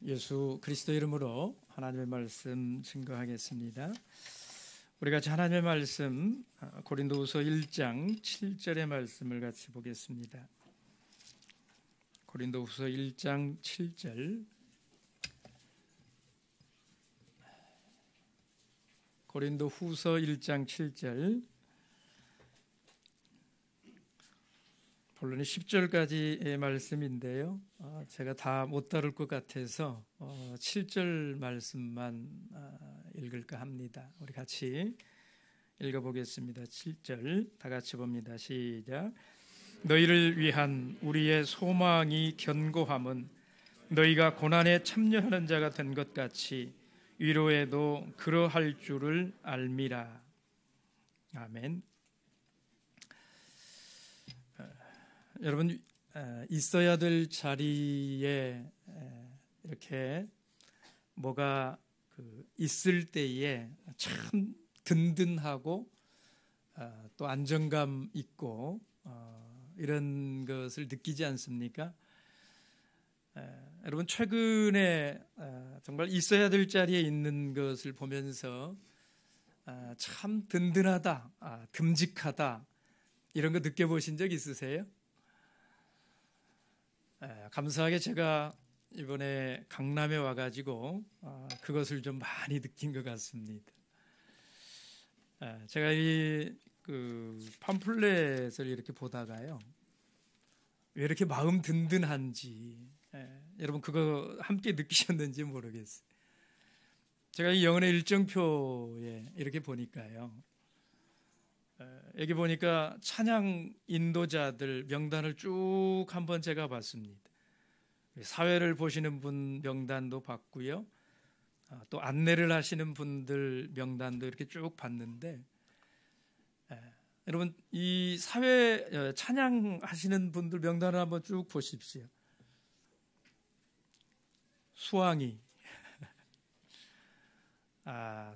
예수 그리스도 이름으로 하나님의 말씀 증거하겠습니다. 우리 같이 하나님의 말씀 고린도후서 1장 7절의 말씀을 같이 보겠습니다. 고린도후서 1장 7절. 고린도후서 1장 7절. 본론이 10절까지의 말씀인데요. 제가 다 못 다룰 것 같아서 7절 말씀만 읽을까 합니다. 우리 같이 읽어보겠습니다. 7절 다 같이 봅니다. 시작. 너희를 위한 우리의 소망이 견고함은 너희가 고난에 참여하는 자가 된 것 같이 위로에도 그러할 줄을 알미라. 아멘. 여러분, 있어야 될 자리에 이렇게 뭐가 있을 때에 참 든든하고 또 안정감 있고 이런 것을 느끼지 않습니까? 여러분, 최근에 정말 있어야 될 자리에 있는 것을 보면서 참 든든하다, 듬직하다 이런 거 느껴보신 적 있으세요? 감사하게 제가 이번에 강남에 와가지고 그것을 좀 많이 느낀 것 같습니다. 제가 이 팜플렛을 이렇게 보다가요, 왜 이렇게 마음 든든한지 여러분 그거 함께 느끼셨는지 모르겠어요. 제가 이 영혼의 일정표에 이렇게 보니까요, 여기 보니까 찬양 인도자들 명단을 쭉 한번 제가 봤습니다. 사회를 보시는 분 명단도 봤고요, 또 안내를 하시는 분들 명단도 이렇게 쭉 봤는데, 여러분 이 사회 찬양하시는 분들 명단을 한번 쭉 보십시오. 수왕이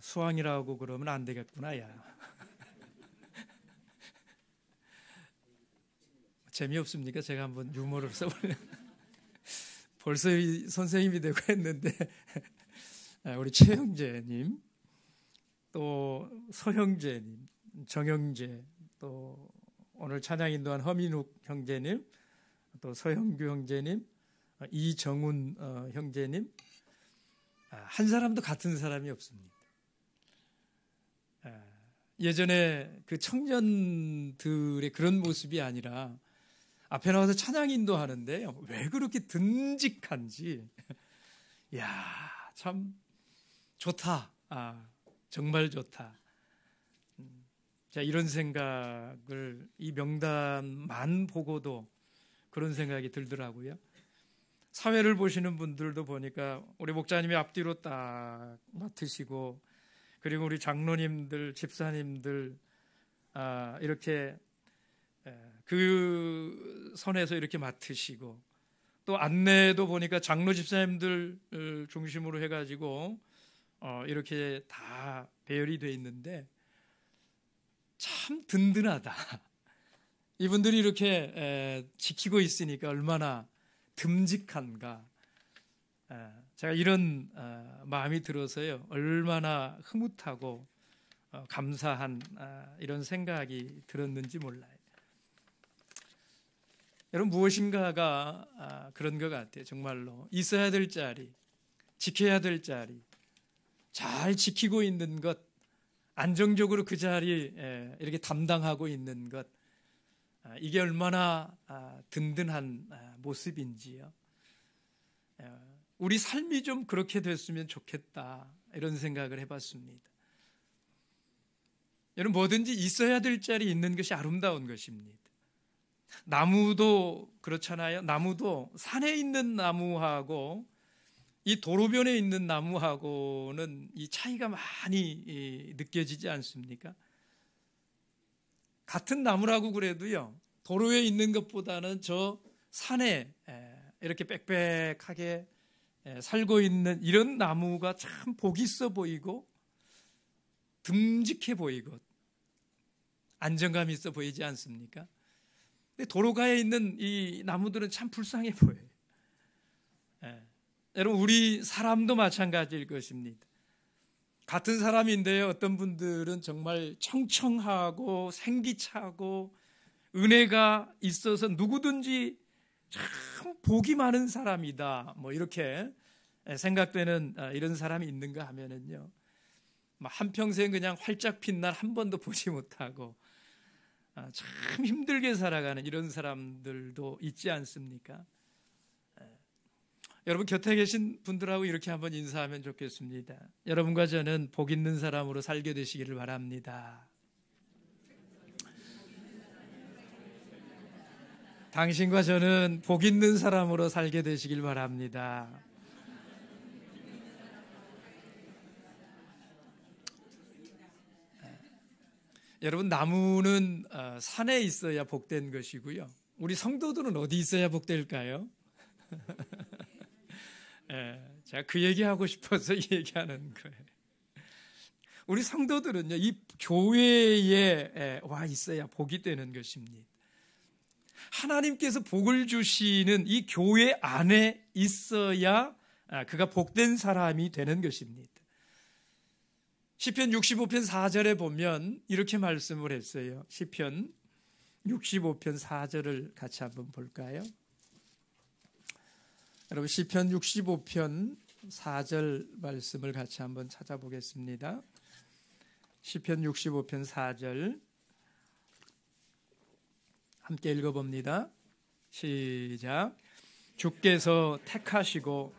수왕이라고 그러면 안 되겠구나, 야. 재미없습니까? 제가 한번 유머를 써보려. 벌써 선생님이 되고 했는데 우리 최형제님, 또 서형제님, 정형제, 또 오늘 찬양 인도한 허민욱 형제님, 또 서형규 형제님, 이정훈 형제님, 한 사람도 같은 사람이 없습니다. 예전에 그 청년들의 그런 모습이 아니라 앞에 나와서 찬양 인도하는데요, 왜 그렇게 듬직한지, 이야, 참 좋다. 정말 좋다. 자, 이런 생각을 이 명단만 보고도 그런 생각이 들더라고요. 사회를 보시는 분들도 보니까 우리 목사님이 앞뒤로 딱 맡으시고, 그리고 우리 장로님들, 집사님들 이렇게 그 선에서 이렇게 맡으시고, 또 안내도 보니까 장로 집사님들 중심으로 해가지고 이렇게 다 배열이 돼 있는데 참 든든하다. 이분들이 이렇게 지키고 있으니까 얼마나 듬직한가. 제가 이런 마음이 들어서요, 얼마나 흐뭇하고 감사한 이런 생각이 들었는지 몰라요. 여러분, 무엇인가가 그런 것 같아요. 정말로 있어야 될 자리, 지켜야 될 자리, 잘 지키고 있는 것, 안정적으로 그 자리에 이렇게 담당하고 있는 것, 이게 얼마나 든든한 모습인지요. 우리 삶이 좀 그렇게 됐으면 좋겠다, 이런 생각을 해봤습니다. 여러분, 뭐든지 있어야 될 자리에 있는 것이 아름다운 것입니다. 나무도 그렇잖아요. 나무도 산에 있는 나무하고 이 도로변에 있는 나무하고는 이 차이가 많이 느껴지지 않습니까? 같은 나무라고 그래도요, 도로에 있는 것보다는 저 산에 이렇게 빽빽하게 살고 있는 이런 나무가 참 복 있어 보이고 듬직해 보이고 안정감 있어 보이지 않습니까? 근데 도로가에 있는 이 나무들은 참 불쌍해 보여요. 여러분, 우리 사람도 마찬가지일 것입니다. 같은 사람인데요, 어떤 분들은 정말 청청하고 생기차고 은혜가 있어서 누구든지 참 복이 많은 사람이다, 뭐 이렇게 생각되는 이런 사람이 있는가 하면은요, 한평생 그냥 활짝 핀 날 한 번도 보지 못하고 참 힘들게 살아가는 이런 사람들도 있지 않습니까? 여러분, 곁에 계신 분들하고 이렇게 한번 인사하면 좋겠습니다. 여러분과 저는 복 있는 사람으로 살게 되시기를 바랍니다. 당신과 저는 복 있는 사람으로 살게 되시길 바랍니다. 여러분, 나무는 산에 있어야 복된 것이고요, 우리 성도들은 어디 있어야 복될까요? 제가 그 얘기하고 싶어서 이 얘기하는 거예요. 우리 성도들은요, 이 교회에 와 있어야 복이 되는 것입니다. 하나님께서 복을 주시는 이 교회 안에 있어야 그가 복된 사람이 되는 것입니다. 시편 65편 4절에 보면 이렇게 말씀을 했어요. 시편 65편 4절을 같이 한번 볼까요? 여러분, 시편 65편 4절 말씀을 같이 한번 찾아보겠습니다. 시편 65편 4절 함께 읽어봅니다. 시작. 주께서 택하시고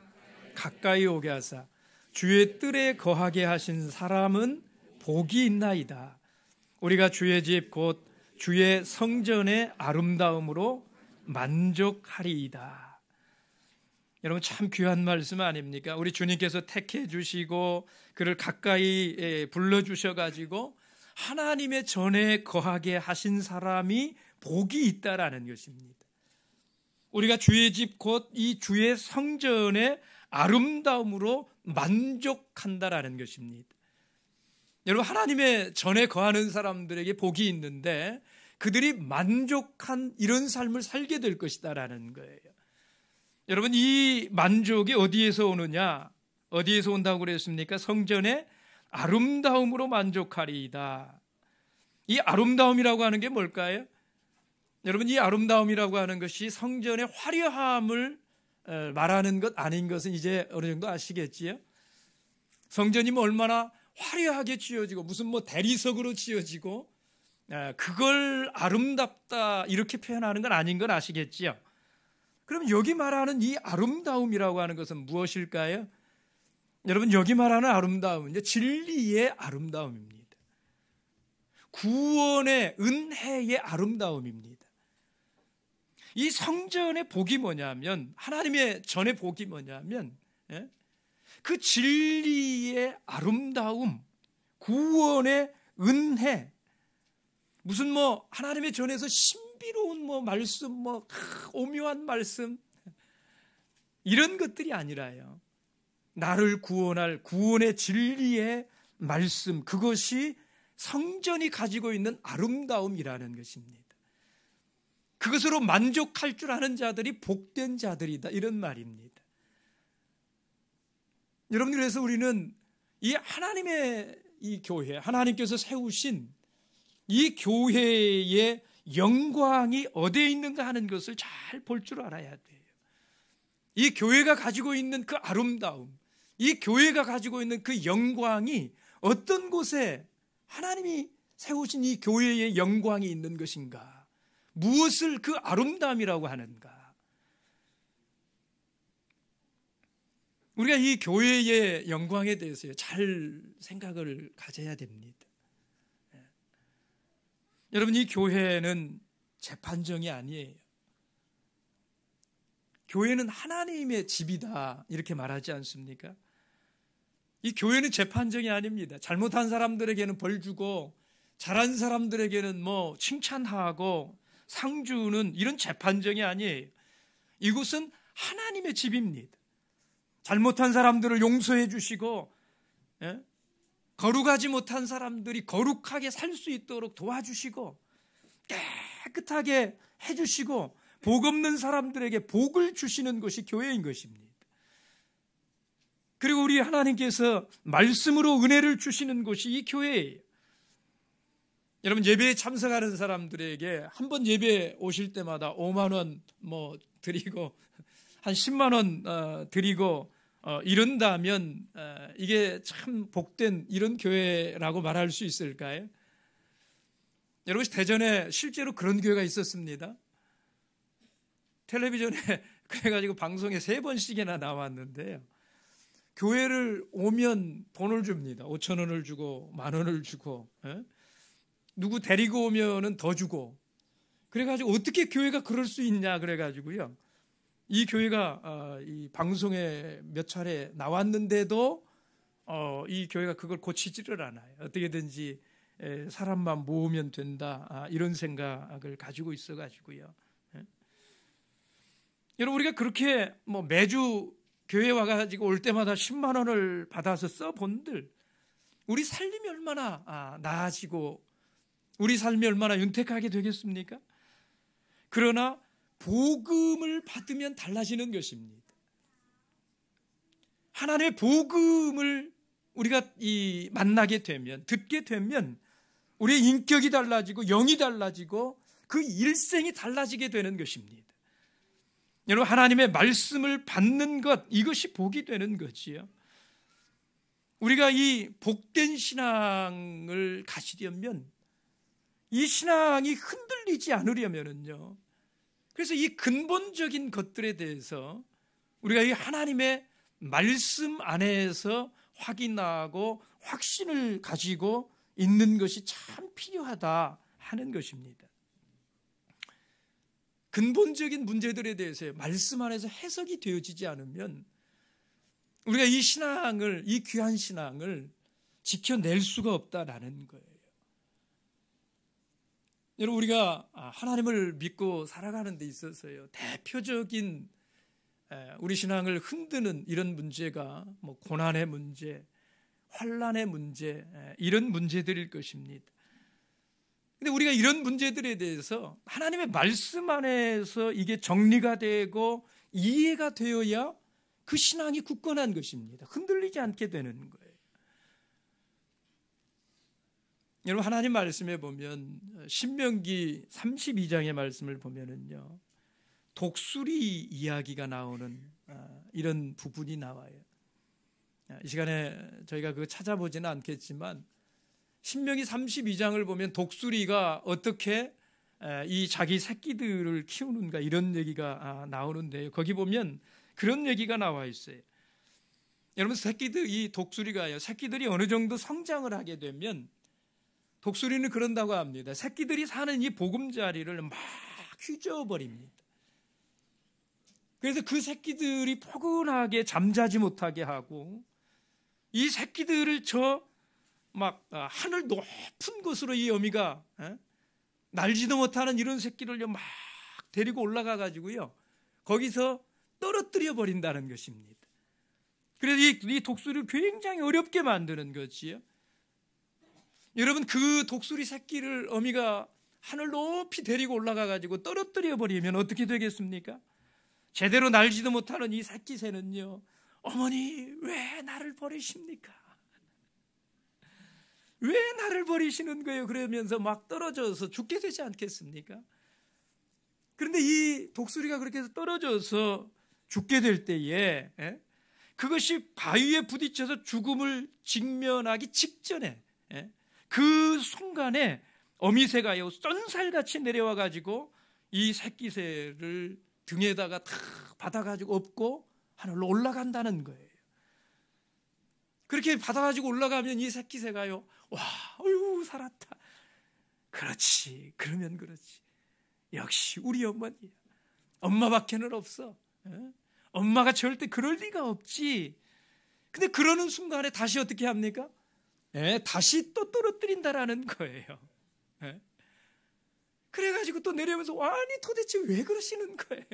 가까이 오게 하사 주의 뜰에 거하게 하신 사람은 복이 있나이다. 우리가 주의 집 곧 주의 성전의 아름다움으로 만족하리이다. 여러분, 참 귀한 말씀 아닙니까? 우리 주님께서 택해 주시고 그를 가까이 불러주셔가지고 하나님의 전에 거하게 하신 사람이 복이 있다라는 것입니다. 우리가 주의 집 곧 이 주의 성전의 아름다움으로 만족한다라는 것입니다. 여러분, 하나님의 전에 거하는 사람들에게 복이 있는데 그들이 만족한 이런 삶을 살게 될 것이다라는 거예요. 여러분, 이 만족이 어디에서 오느냐? 어디에서 온다고 그랬습니까? 성전의 아름다움으로 만족하리이다. 이 아름다움이라고 하는 게 뭘까요? 여러분, 이 아름다움이라고 하는 것이 성전의 화려함을 말하는 것 아닌 것은 이제 어느 정도 아시겠지요? 성전이 얼마나 화려하게 지어지고 무슨 대리석으로 지어지고 그걸 아름답다 이렇게 표현하는 건 아닌 건 아시겠지요? 그럼 여기 말하는 이 아름다움이라고 하는 것은 무엇일까요? 여러분, 여기 말하는 아름다움은 진리의 아름다움입니다. 구원의 은혜의 아름다움입니다. 이 성전의 복이 뭐냐면, 하나님의 전의 복이 뭐냐면 그 진리의 아름다움, 구원의 은혜, 무슨 하나님의 전에서 신비로운 말씀, 오묘한 말씀, 이런 것들이 아니라요, 나를 구원할 구원의 진리의 말씀, 그것이 성전이 가지고 있는 아름다움이라는 것입니다. 그것으로 만족할 줄 아는 자들이 복된 자들이다, 이런 말입니다. 여러분, 그래서 우리는 이 하나님의 이 교회, 하나님께서 세우신 이 교회의 영광이 어디에 있는가 하는 것을 잘 볼 줄 알아야 돼요. 이 교회가 가지고 있는 그 아름다움, 이 교회가 가지고 있는 그 영광이 어떤 곳에 하나님이 세우신 이 교회의 영광이 있는 것인가, 무엇을 그 아름다움이라고 하는가. 우리가 이 교회의 영광에 대해서 잘 생각을 가져야 됩니다. 여러분, 이 교회는 재판정이 아니에요. 교회는 하나님의 집이다, 이렇게 말하지 않습니까? 이 교회는 재판정이 아닙니다. 잘못한 사람들에게는 벌 주고 잘한 사람들에게는 칭찬하고 상 주는 이런 재판정이 아니에요. 이곳은 하나님의 집입니다. 잘못한 사람들을 용서해 주시고 거룩하지 못한 사람들이 거룩하게 살 수 있도록 도와주시고 깨끗하게 해주시고 복 없는 사람들에게 복을 주시는 것이 교회인 것입니다. 그리고 우리 하나님께서 말씀으로 은혜를 주시는 곳이 이 교회예요. 여러분, 예배에 참석하는 사람들에게 한 번 예배 오실 때마다 5만 원 드리고 한 10만 원 드리고 이런다면 이게 참 복된 이런 교회라고 말할 수 있을까요? 여러분, 대전에 실제로 그런 교회가 있었습니다. 텔레비전에 그래가지고 방송에 3번씩이나 나왔는데요. 교회를 오면 돈을 줍니다. 5천 원을 주고 1만 원을 주고, 누구 데리고 오면은 더 주고. 그래가지고 어떻게 교회가 그럴 수 있냐 그래가지고요. 이 교회가 이 방송에 몇 차례 나왔는데도 이 교회가 그걸 고치지를 않아요. 어떻게든지 사람만 모으면 된다, 이런 생각을 가지고 있어가지고요. 여러분, 우리가 그렇게 매주 교회 와가지고 올 때마다 10만 원을 받아서 써본들 우리 삶이 얼마나 나아지고 우리 삶이 얼마나 윤택하게 되겠습니까? 그러나 복음을 받으면 달라지는 것입니다. 하나님의 복음을 우리가 만나게 되면, 듣게 되면 우리의 인격이 달라지고 영이 달라지고 그 일생이 달라지게 되는 것입니다. 여러분, 하나님의 말씀을 받는 것, 이것이 복이 되는 거지요. 우리가 이 복된 신앙을 가지려면 이 신앙이 흔들리지 않으려면요. 그래서 이 근본적인 것들에 대해서 우리가 이 하나님의 말씀 안에서 확인하고 확신을 가지고 있는 것이 참 필요하다 하는 것입니다. 근본적인 문제들에 대해서 말씀 안에서 해석이 되어지지 않으면 우리가 이 신앙을, 이 귀한 신앙을 지켜낼 수가 없다라는 거예요. 여러분, 우리가 하나님을 믿고 살아가는 데 있어서요, 대표적인 우리 신앙을 흔드는 이런 문제가 고난의 문제, 환난의 문제, 이런 문제들일 것입니다. 근데 우리가 이런 문제들에 대해서 하나님의 말씀 안에서 이게 정리가 되고 이해가 되어야 그 신앙이 굳건한 것입니다. 흔들리지 않게 되는 거예요. 여러분, 하나님 말씀에 보면 신명기 32장의 말씀을 보면은요, 독수리 이야기가 나오는 이런 부분이 나와요. 이 시간에 저희가 그거 찾아보지는 않겠지만 신명기 32장을 보면 독수리가 어떻게 이 자기 새끼들을 키우는가, 이런 얘기가 나오는데요. 거기 보면 그런 얘기가 나와 있어요. 여러분, 이 독수리가요, 새끼들이 어느 정도 성장을 하게 되면 독수리는 그런다고 합니다. 새끼들이 사는 이 보금자리를 막 휘저어버립니다. 그래서 그 새끼들이 포근하게 잠자지 못하게 하고 이 새끼들을 하늘 높은 곳으로 이 어미가 날지도 못하는 이런 새끼를 막 데리고 올라가 가지고요, 거기서 떨어뜨려 버린다는 것입니다. 그래서 이 독수리를 굉장히 어렵게 만드는 거지요. 여러분, 그 독수리 새끼를 어미가 하늘 높이 데리고 올라가 가지고 떨어뜨려 버리면 어떻게 되겠습니까? 제대로 날지도 못하는 이 새끼 새는요, 어머니 왜 나를 버리십니까? 왜 나를 버리시는 거예요? 그러면서 막 떨어져서 죽게 되지 않겠습니까? 그런데 이 독수리가 그렇게 해서 떨어져서 죽게 될 때에 그것이 바위에 부딪혀서 죽음을 직면하기 직전에 그 순간에 어미새가요, 쏜살같이 내려와 가지고 이 새끼새를 등에다가 탁 받아가지고 업고 하늘로 올라간다는 거예요. 그렇게 받아가지고 올라가면 이 새끼새가요, 와, 어휴, 살았다. 그렇지, 그러면 그렇지. 역시 우리 어머니야. 엄마밖에는 없어. 엄마가 절대 그럴 리가 없지. 근데 그러는 순간에 다시 어떻게 합니까? 다시 또 떨어뜨린다라는 거예요. 그래가지고 또 내려오면서, 아니 도대체 왜 그러시는 거예요?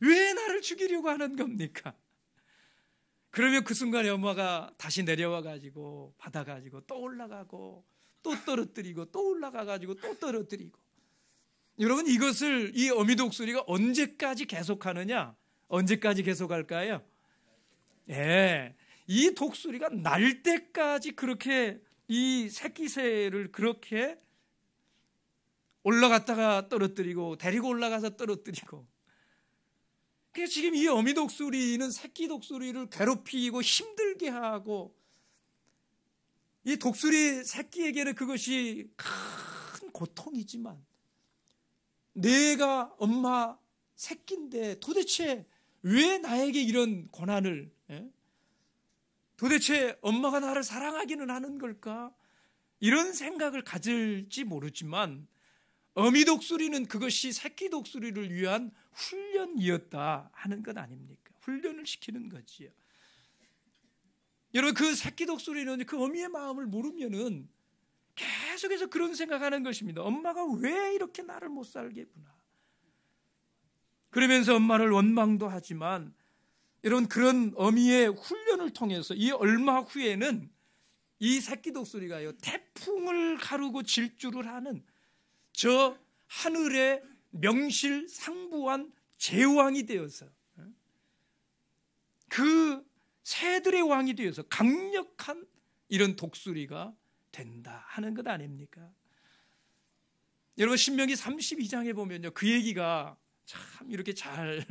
왜 나를 죽이려고 하는 겁니까? 그러면 그 순간에 엄마가 다시 내려와가지고 받아가지고 또 올라가고 또 떨어뜨리고 또 올라가가지고 또 떨어뜨리고. 여러분, 이것을 이 어미 독수리가 언제까지 계속하느냐? 언제까지 계속할까요? 예, 이 독수리가 날 때까지 그렇게 이 새끼새를 그렇게 올라갔다가 떨어뜨리고 데리고 올라가서 떨어뜨리고. 그래서 지금 이 어미 독수리는 새끼 독수리를 괴롭히고 힘들게 하고, 이 독수리 새끼에게는 그것이 큰 고통이지만, 내가 엄마 새끼인데 도대체 왜 나에게 이런 고난을, 도대체 엄마가 나를 사랑하기는 하는 걸까? 이런 생각을 가질지 모르지만, 어미 독수리는 그것이 새끼 독수리를 위한 훈련이었다 하는 것 아닙니까? 훈련을 시키는 거지요. 여러분, 그 새끼 독수리는 그 어미의 마음을 모르면은 계속해서 그런 생각하는 것입니다. 엄마가 왜 이렇게 나를 못 살게 구나. 그러면서 엄마를 원망도 하지만, 여러분, 그런 어미의 훈련을 통해서 이 얼마 후에는 이 새끼 독수리가요, 태풍을 가르고 질주를 하는 저 하늘의 명실상부한 제왕이 되어서, 그 새들의 왕이 되어서 강력한 이런 독수리가 된다 하는 것 아닙니까? 여러분, 신명기 32장에 보면요, 그 얘기가 참 이렇게 잘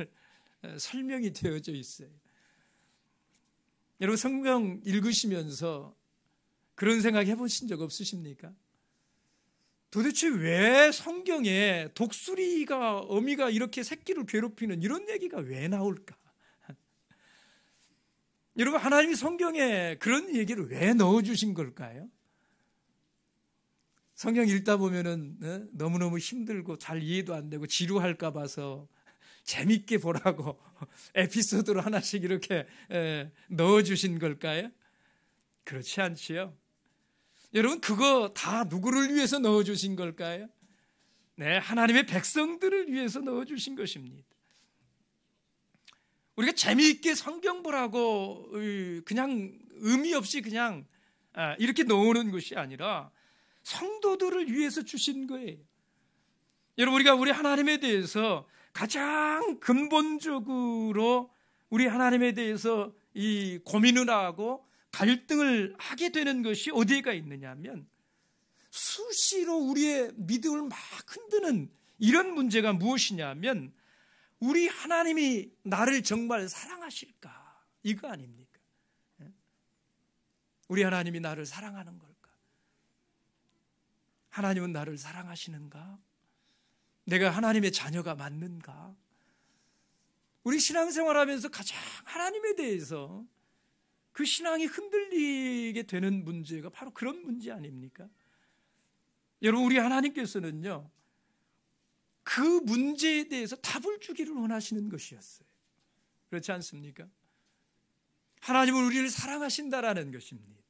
설명이 되어져 있어요. 여러분, 성경 읽으시면서 그런 생각 해보신 적 없으십니까? 도대체 왜 성경에 독수리가, 어미가 이렇게 새끼를 괴롭히는 이런 얘기가 왜 나올까? 여러분, 하나님이 성경에 그런 얘기를 왜 넣어주신 걸까요? 성경 읽다 보면은 너무너무 힘들고 잘 이해도 안 되고 지루할까 봐서 재밌게 보라고 에피소드로 하나씩 이렇게 넣어주신 걸까요? 그렇지 않지요. 여러분, 그거 다 누구를 위해서 넣어주신 걸까요? 네, 하나님의 백성들을 위해서 넣어주신 것입니다. 우리가 재미있게 성경 보라고 그냥 의미 없이 그냥 이렇게 넣어놓은 것이 아니라 성도들을 위해서 주신 거예요. 여러분, 우리가 우리 하나님에 대해서 가장 근본적으로 우리 하나님에 대해서 이 고민을 하고 갈등을 하게 되는 것이 어디가 있느냐 하면, 수시로 우리의 믿음을 막 흔드는 이런 문제가 무엇이냐 하면, 우리 하나님이 나를 정말 사랑하실까? 이거 아닙니까? 우리 하나님이 나를 사랑하는 걸까? 하나님은 나를 사랑하시는가? 내가 하나님의 자녀가 맞는가? 우리 신앙생활하면서 가장 하나님에 대해서 그 신앙이 흔들리게 되는 문제가 바로 그런 문제 아닙니까? 여러분, 우리 하나님께서는요, 그 문제에 대해서 답을 주기를 원하시는 것이었어요. 그렇지 않습니까? 하나님은 우리를 사랑하신다라는 것입니다.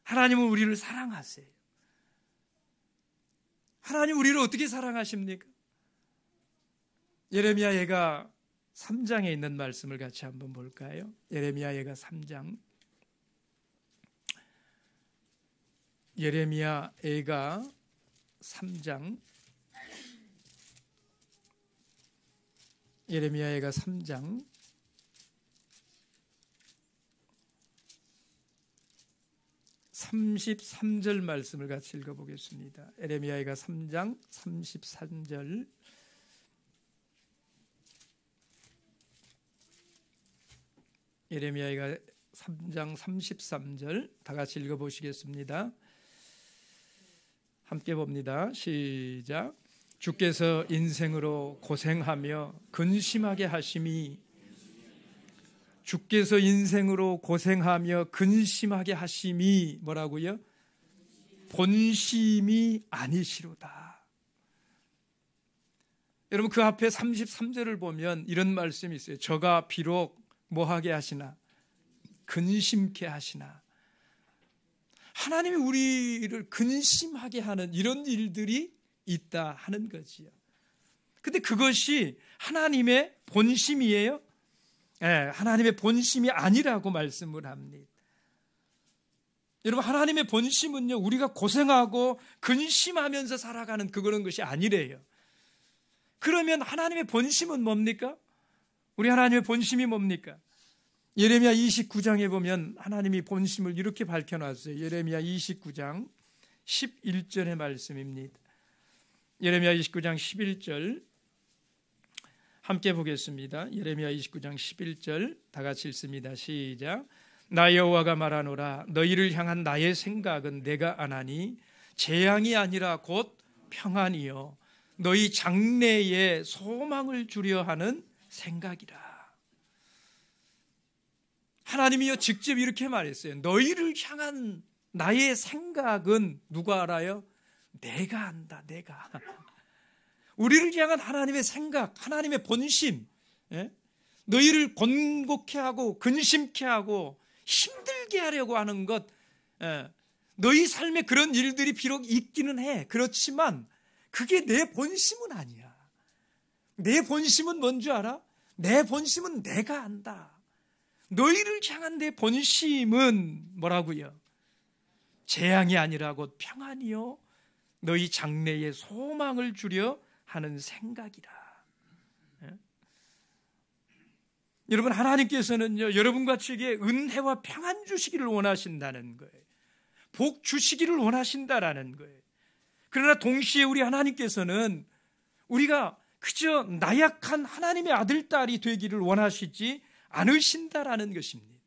하나님은 우리를 사랑하세요. 하나님 우리를 어떻게 사랑하십니까? 예레미야 예가 3장에 있는 말씀을 같이 한번 볼까요? 예레미야 예가 3장. 예레미야 예가 3장. 예레미야 예가 3장 33절 말씀을 같이 읽어보겠습니다. 예레미야 예가 3장 33절. 예레미야 예가 3장 33절 다 같이 읽어보시겠습니다. 함께 봅니다. 시작. 주께서 인생으로 고생하며 근심하게 하심이, 주께서 인생으로 고생하며 근심하게 하심이 뭐라고요? 본심이 아니시로다. 여러분, 그 앞에 33절을 보면 이런 말씀이 있어요. 저가 비록 뭐하게 하시나? 근심케 하시나. 하나님이 우리를 근심하게 하는 이런 일들이 있다 하는 거지요. 근데 그것이 하나님의 본심이에요? 네, 하나님의 본심이 아니라고 말씀을 합니다. 여러분, 하나님의 본심은요, 우리가 고생하고 근심하면서 살아가는 그런 것이 아니래요. 그러면 하나님의 본심은 뭡니까? 우리 하나님의 본심이 뭡니까? 예레미야 29장에 보면 하나님이 본심을 이렇게 밝혀놨어요. 예레미야 29장 11절의 말씀입니다. 예레미야 29장 11절 함께 보겠습니다. 예레미야 29장 11절 다 같이 읽습니다. 시작. 나 여호와가 말하노라. 너희를 향한 나의 생각은 내가 아나니 재앙이 아니라 곧 평안이요 너희 장래에 소망을 주려 하는 생각이라. 하나님이요 직접 이렇게 말했어요. 너희를 향한 나의 생각은 누가 알아요? 내가 안다. 내가. 우리를 향한 하나님의 생각, 하나님의 본심, 너희를 곤곡해 하고 근심케 하고 힘들게 하려고 하는 것, 너희 삶에 그런 일들이 비록 있기는 해. 그렇지만 그게 내 본심은 아니야. 내 본심은 뭔 줄 알아? 내 본심은 내가 안다. 너희를 향한 내 본심은 뭐라고요? 재앙이 아니라 곧 평안이요 너희 장래에 소망을 주려 하는 생각이라. 여러분, 하나님께서는요 여러분과 저에게 은혜와 평안 주시기를 원하신다는 거예요. 복 주시기를 원하신다라는 거예요. 그러나 동시에 우리 하나님께서는 우리가 그저 나약한 하나님의 아들, 딸이 되기를 원하시지 않으신다라는 것입니다.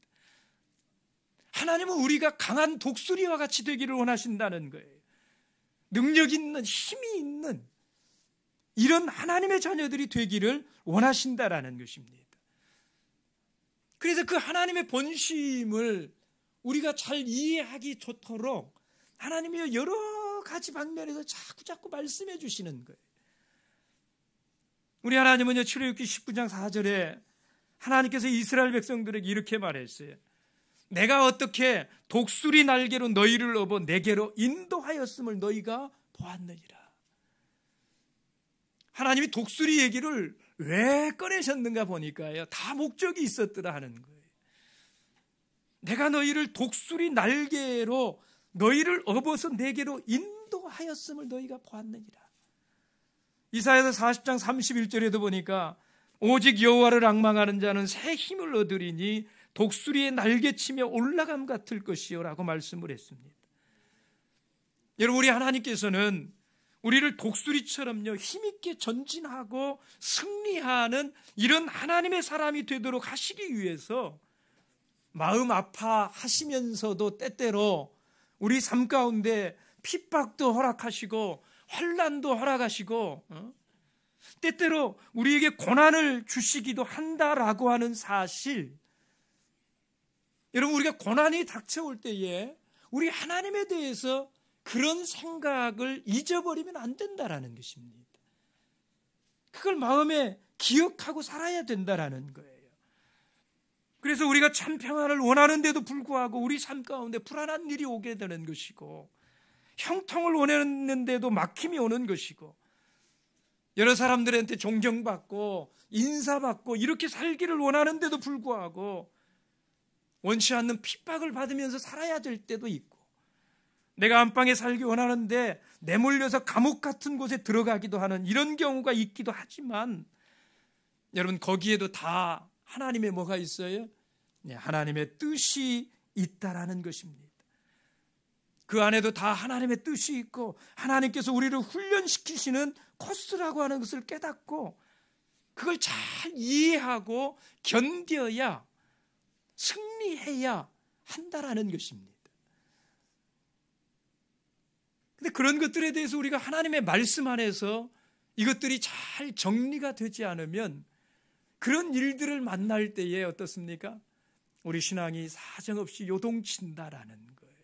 하나님은 우리가 강한 독수리와 같이 되기를 원하신다는 거예요. 능력 있는, 힘이 있는 이런 하나님의 자녀들이 되기를 원하신다라는 것입니다. 그래서 그 하나님의 본심을 우리가 잘 이해하기 좋도록 하나님이 여러 가지 방면에서 자꾸 말씀해 주시는 거예요. 우리 하나님은요 출애굽기 19장 4절에 하나님께서 이스라엘 백성들에게 이렇게 말했어요. 내가 어떻게 독수리 날개로 너희를 업어 내게로 인도하였음을 너희가 보았느니라. 하나님이 독수리 얘기를 왜 꺼내셨는가 보니까요 다 목적이 있었더라 하는 거예요. 내가 너희를 독수리 날개로 너희를 업어서 내게로 인도하였음을 너희가 보았느니라. 이사야서 40장 31절에도 보니까 오직 여호와를 앙망하는 자는 새 힘을 얻으리니 독수리의 날개치며 올라감 같을 것이요 라고 말씀을 했습니다. 여러분, 우리 하나님께서는 우리를 독수리처럼요 힘있게 전진하고 승리하는 이런 하나님의 사람이 되도록 하시기 위해서 마음 아파하시면서도 때때로 우리 삶 가운데 핍박도 허락하시고 환난도 허락하시고 때때로 우리에게 고난을 주시기도 한다라고 하는 사실, 여러분, 우리가 고난이 닥쳐올 때에 우리 하나님에 대해서 그런 생각을 잊어버리면 안 된다라는 것입니다. 그걸 마음에 기억하고 살아야 된다라는 거예요. 그래서 우리가 참 평안을 원하는데도 불구하고 우리 삶 가운데 불안한 일이 오게 되는 것이고, 형통을 원했는데도 막힘이 오는 것이고, 여러 사람들한테 존경받고 인사받고 이렇게 살기를 원하는데도 불구하고 원치 않는 핍박을 받으면서 살아야 될 때도 있고, 내가 안방에 살기 원하는데 내몰려서 감옥 같은 곳에 들어가기도 하는 이런 경우가 있기도 하지만, 여러분, 거기에도 다 하나님의 뭐가 있어요? 하나님의 뜻이 있다라는 것입니다. 그 안에도 다 하나님의 뜻이 있고 하나님께서 우리를 훈련시키시는 코스라고 하는 것을 깨닫고 그걸 잘 이해하고 견뎌야, 승리해야 한다라는 것입니다. 근데 그런 것들에 대해서 우리가 하나님의 말씀 안에서 이것들이 잘 정리가 되지 않으면 그런 일들을 만날 때에 어떻습니까? 우리 신앙이 사정없이 요동친다라는 거예요.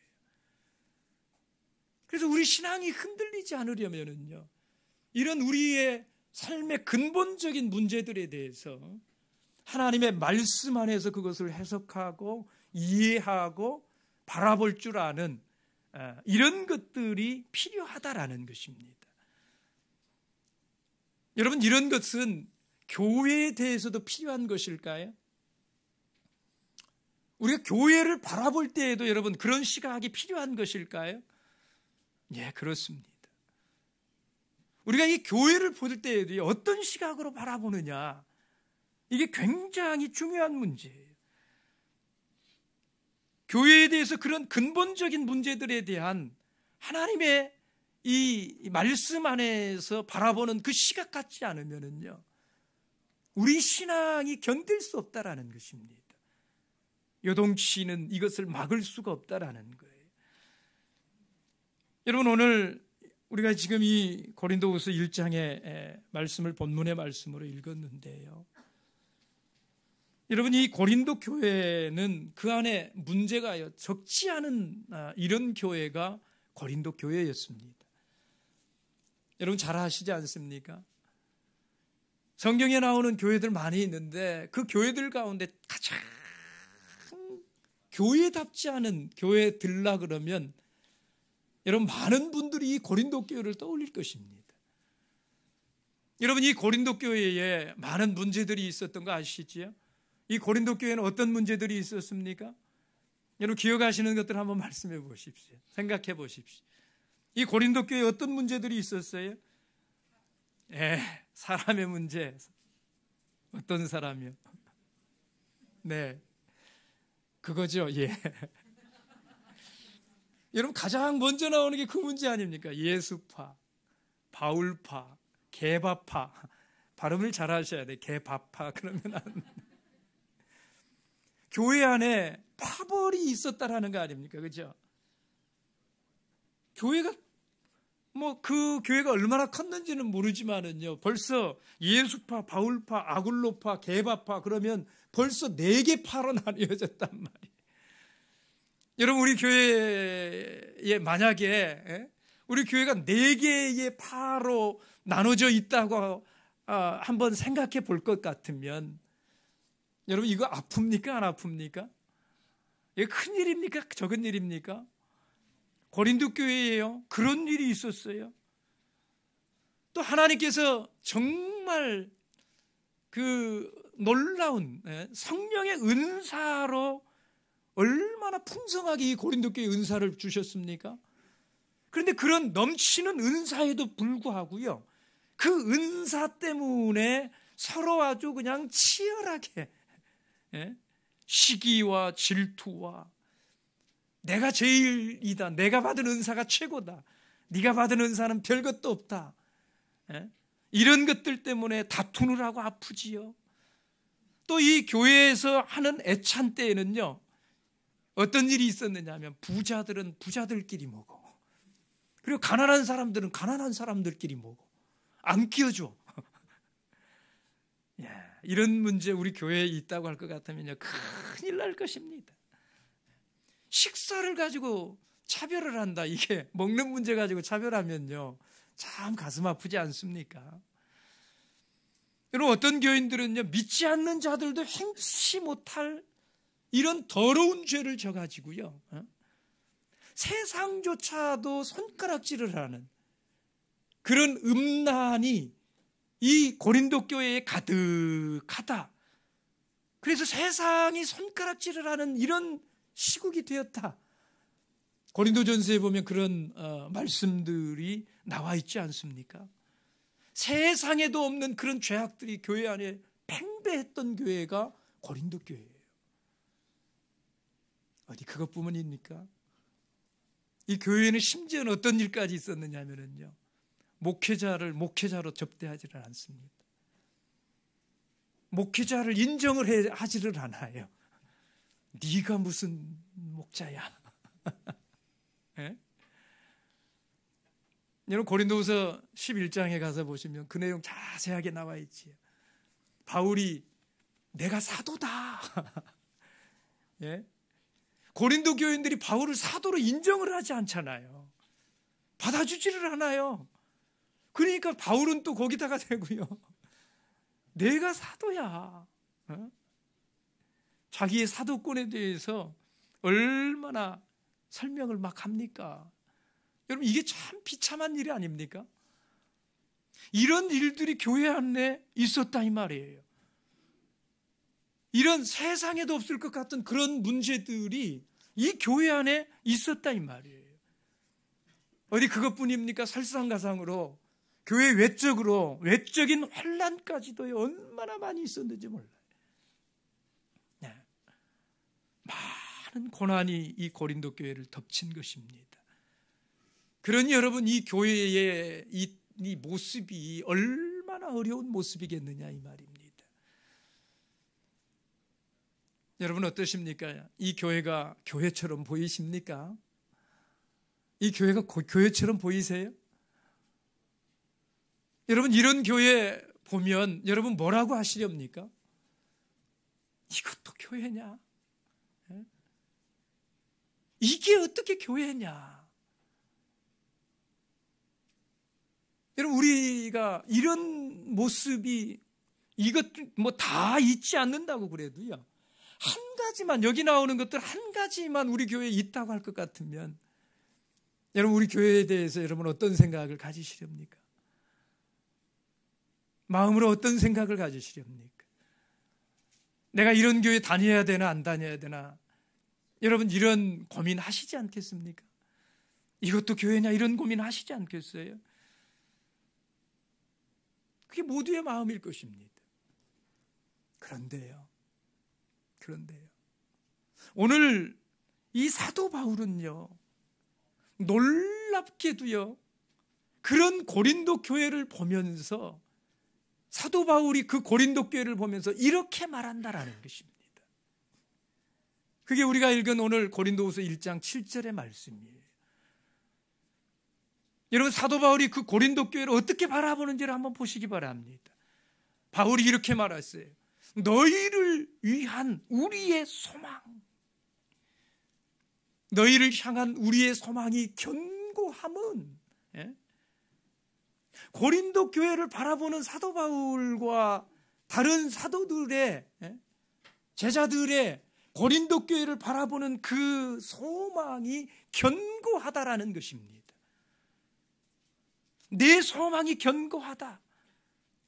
그래서 우리 신앙이 흔들리지 않으려면요, 이런 우리의 삶의 근본적인 문제들에 대해서 하나님의 말씀 안에서 그것을 해석하고 이해하고 바라볼 줄 아는 이런 것들이 필요하다라는 것입니다. 여러분, 이런 것은 교회에 대해서도 필요한 것일까요? 우리가 교회를 바라볼 때에도 여러분 그런 시각이 필요한 것일까요? 예, 그렇습니다. 우리가 이 교회를 볼 때에도 어떤 시각으로 바라보느냐, 이게 굉장히 중요한 문제예요. 교회에 대해서 그런 근본적인 문제들에 대한 하나님의 이 말씀 안에서 바라보는 그 시각 같지 않으면요, 우리 신앙이 견딜 수 없다라는 것입니다. 요동치는 이것을 막을 수가 없다라는 거예요. 여러분, 오늘 우리가 지금 이 고린도후서 1장의 말씀을 본문의 말씀으로 읽었는데요, 여러분, 이 고린도 교회는 그 안에 문제가 적지 않은 이런 교회가 고린도 교회였습니다. 여러분 잘 아시지 않습니까? 성경에 나오는 교회들 많이 있는데 그 교회들 가운데 가장 교회답지 않은 교회들라 그러면 여러분 많은 분들이 이 고린도 교회를 떠올릴 것입니다. 여러분, 이 고린도 교회에 많은 문제들이 있었던 거 아시지요? 이 고린도 교회는 어떤 문제들이 있었습니까? 여러분 기억하시는 것들 한번 말씀해 보십시오. 생각해 보십시오. 이 고린도 교회에 어떤 문제들이 있었어요? 사람의 문제. 어떤 사람이요? 네, 그거죠. 여러분 가장 먼저 나오는 게 그 문제 아닙니까? 예수파, 바울파, 개바파. 발음을 잘 하셔야 돼. 개바파 그러면 안 돼. 교회 안에 파벌이 있었다라는 거 아닙니까? 그죠? 교회가 그 교회가 얼마나 컸는지는 모르지만은요, 벌써 예수파, 바울파, 아굴로파, 게바파 그러면 벌써 4개 파로 나뉘어졌단 말이에요. 여러분, 우리 교회에 만약에 우리 교회가 4개의 파로 나눠져 있다고 한번 생각해 볼 것 같으면 여러분 이거 아픕니까? 안 아픕니까? 이게 큰 일입니까? 적은 일입니까? 고린도 교회예요. 그런 일이 있었어요. 또 하나님께서 정말 그 놀라운 성령의 은사로 얼마나 풍성하게 이 고린도 교회에 은사를 주셨습니까? 그런데 그런 넘치는 은사에도 불구하고요, 그 은사 때문에 서로 아주 그냥 치열하게 시기와 질투와 내가 제일이다, 내가 받은 은사가 최고다, 네가 받은 은사는 별것도 없다, 이런 것들 때문에 다투느라고 아프지요. 또 이 교회에서 하는 애찬 때에는요, 어떤 일이 있었느냐 하면 부자들은 부자들끼리 먹어, 그리고 가난한 사람들은 가난한 사람들끼리 먹어, 안 끼워줘. 이런 문제 우리 교회에 있다고 할 것 같으면요, 큰일 날 것입니다. 식사를 가지고 차별을 한다, 이게 먹는 문제 가지고 차별하면요 참 가슴 아프지 않습니까? 여러분, 어떤 교인들은요, 믿지 않는 자들도 행치 못할 이런 더러운 죄를 져가지고요, 세상조차도 손가락질을 하는 그런 음란이 이 고린도 교회에 가득하다. 그래서 세상이 손가락질을 하는 이런 시국이 되었다. 고린도전서에 보면 그런 말씀들이 나와 있지 않습니까? 세상에도 없는 그런 죄악들이 교회 안에 팽배했던 교회가 고린도 교회예요. 어디 그것뿐입니까? 이 교회에는 심지어는 어떤 일까지 있었느냐 하면요, 목회자를 목회자로 접대하지를 않습니다. 목회자를 인정을 하지를 않아요. 네가 무슨 목자야. 여러분, 고린도후서 11장에 가서 보시면 그 내용 자세하게 나와 있지요. 바울이 내가 사도다. 고린도 교인들이 바울을 사도로 인정을 하지 않잖아요. 받아주지를 않아요. 그러니까 바울은 또 거기다가 대고요, 내가 사도야. 자기의 사도권에 대해서 얼마나 설명을 막 합니까? 여러분, 이게 참 비참한 일이 아닙니까? 이런 일들이 교회 안에 있었다 이 말이에요. 이런 세상에도 없을 것 같은 그런 문제들이 이 교회 안에 있었다 이 말이에요. 어디 그것뿐입니까? 설상가상으로 교회 외적인 환난까지도 얼마나 많이 있었는지 몰라요. 많은 고난이 이 고린도 교회를 덮친 것입니다. 그러니 여러분, 이 교회의 이 모습이 얼마나 어려운 모습이겠느냐 이 말입니다. 여러분 어떠십니까? 이 교회가 교회처럼 보이십니까? 이 교회가 교회처럼 보이세요? 여러분, 이런 교회 보면 여러분 뭐라고 하시렵니까? 이것도 교회냐? 이게 어떻게 교회냐? 여러분, 우리가 이런 모습이 이것 뭐 다 있지 않는다고 그래도요, 한 가지만, 여기 나오는 것들 한 가지만 우리 교회에 있다고 할 것 같으면 여러분, 우리 교회에 대해서 여러분 어떤 생각을 가지시렵니까? 마음으로 어떤 생각을 가지시렵니까? 내가 이런 교회 다녀야 되나 안 다녀야 되나? 여러분, 이런 고민 하시지 않겠습니까? 이것도 교회냐, 이런 고민 하시지 않겠어요? 그게 모두의 마음일 것입니다. 그런데요, 오늘 이 사도 바울은요, 놀랍게도요, 그런 고린도 교회를 보면서, 사도 바울이 그 고린도 교회를 보면서 이렇게 말한다라는 것입니다. 그게 우리가 읽은 오늘 고린도후서 1장 7절의 말씀이에요. 여러분, 사도 바울이 그 고린도 교회를 어떻게 바라보는지를 한번 보시기 바랍니다. 바울이 이렇게 말했어요. 너희를 위한 우리의 소망, 너희를 향한 우리의 소망이 견고함은, 고린도 교회를 바라보는 사도 바울과 다른 사도들의, 제자들의 고린도 교회를 바라보는 그 소망이 견고하다라는 것입니다. 내 소망이 견고하다.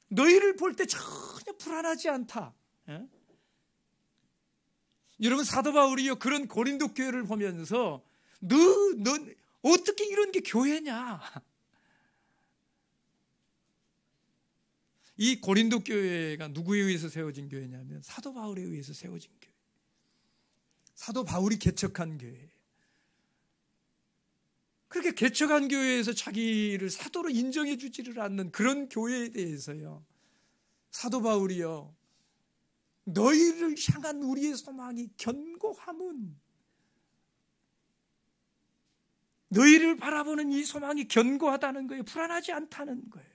너희를 볼 때 전혀 불안하지 않다. 여러분, 사도 바울이요, 그런 고린도 교회를 보면서 너 어떻게 이런 게 교회냐? 이 고린도 교회가 누구에 의해서 세워진 교회냐면 사도 바울에 의해서 세워진 교회. 사도 바울이 개척한 교회예요. 그렇게 개척한 교회에서 자기를 사도로 인정해 주지를 않는 그런 교회에 대해서요, 사도 바울이요, 너희를 향한 우리의 소망이 견고함은, 너희를 바라보는 이 소망이 견고하다는 거예요. 불안하지 않다는 거예요.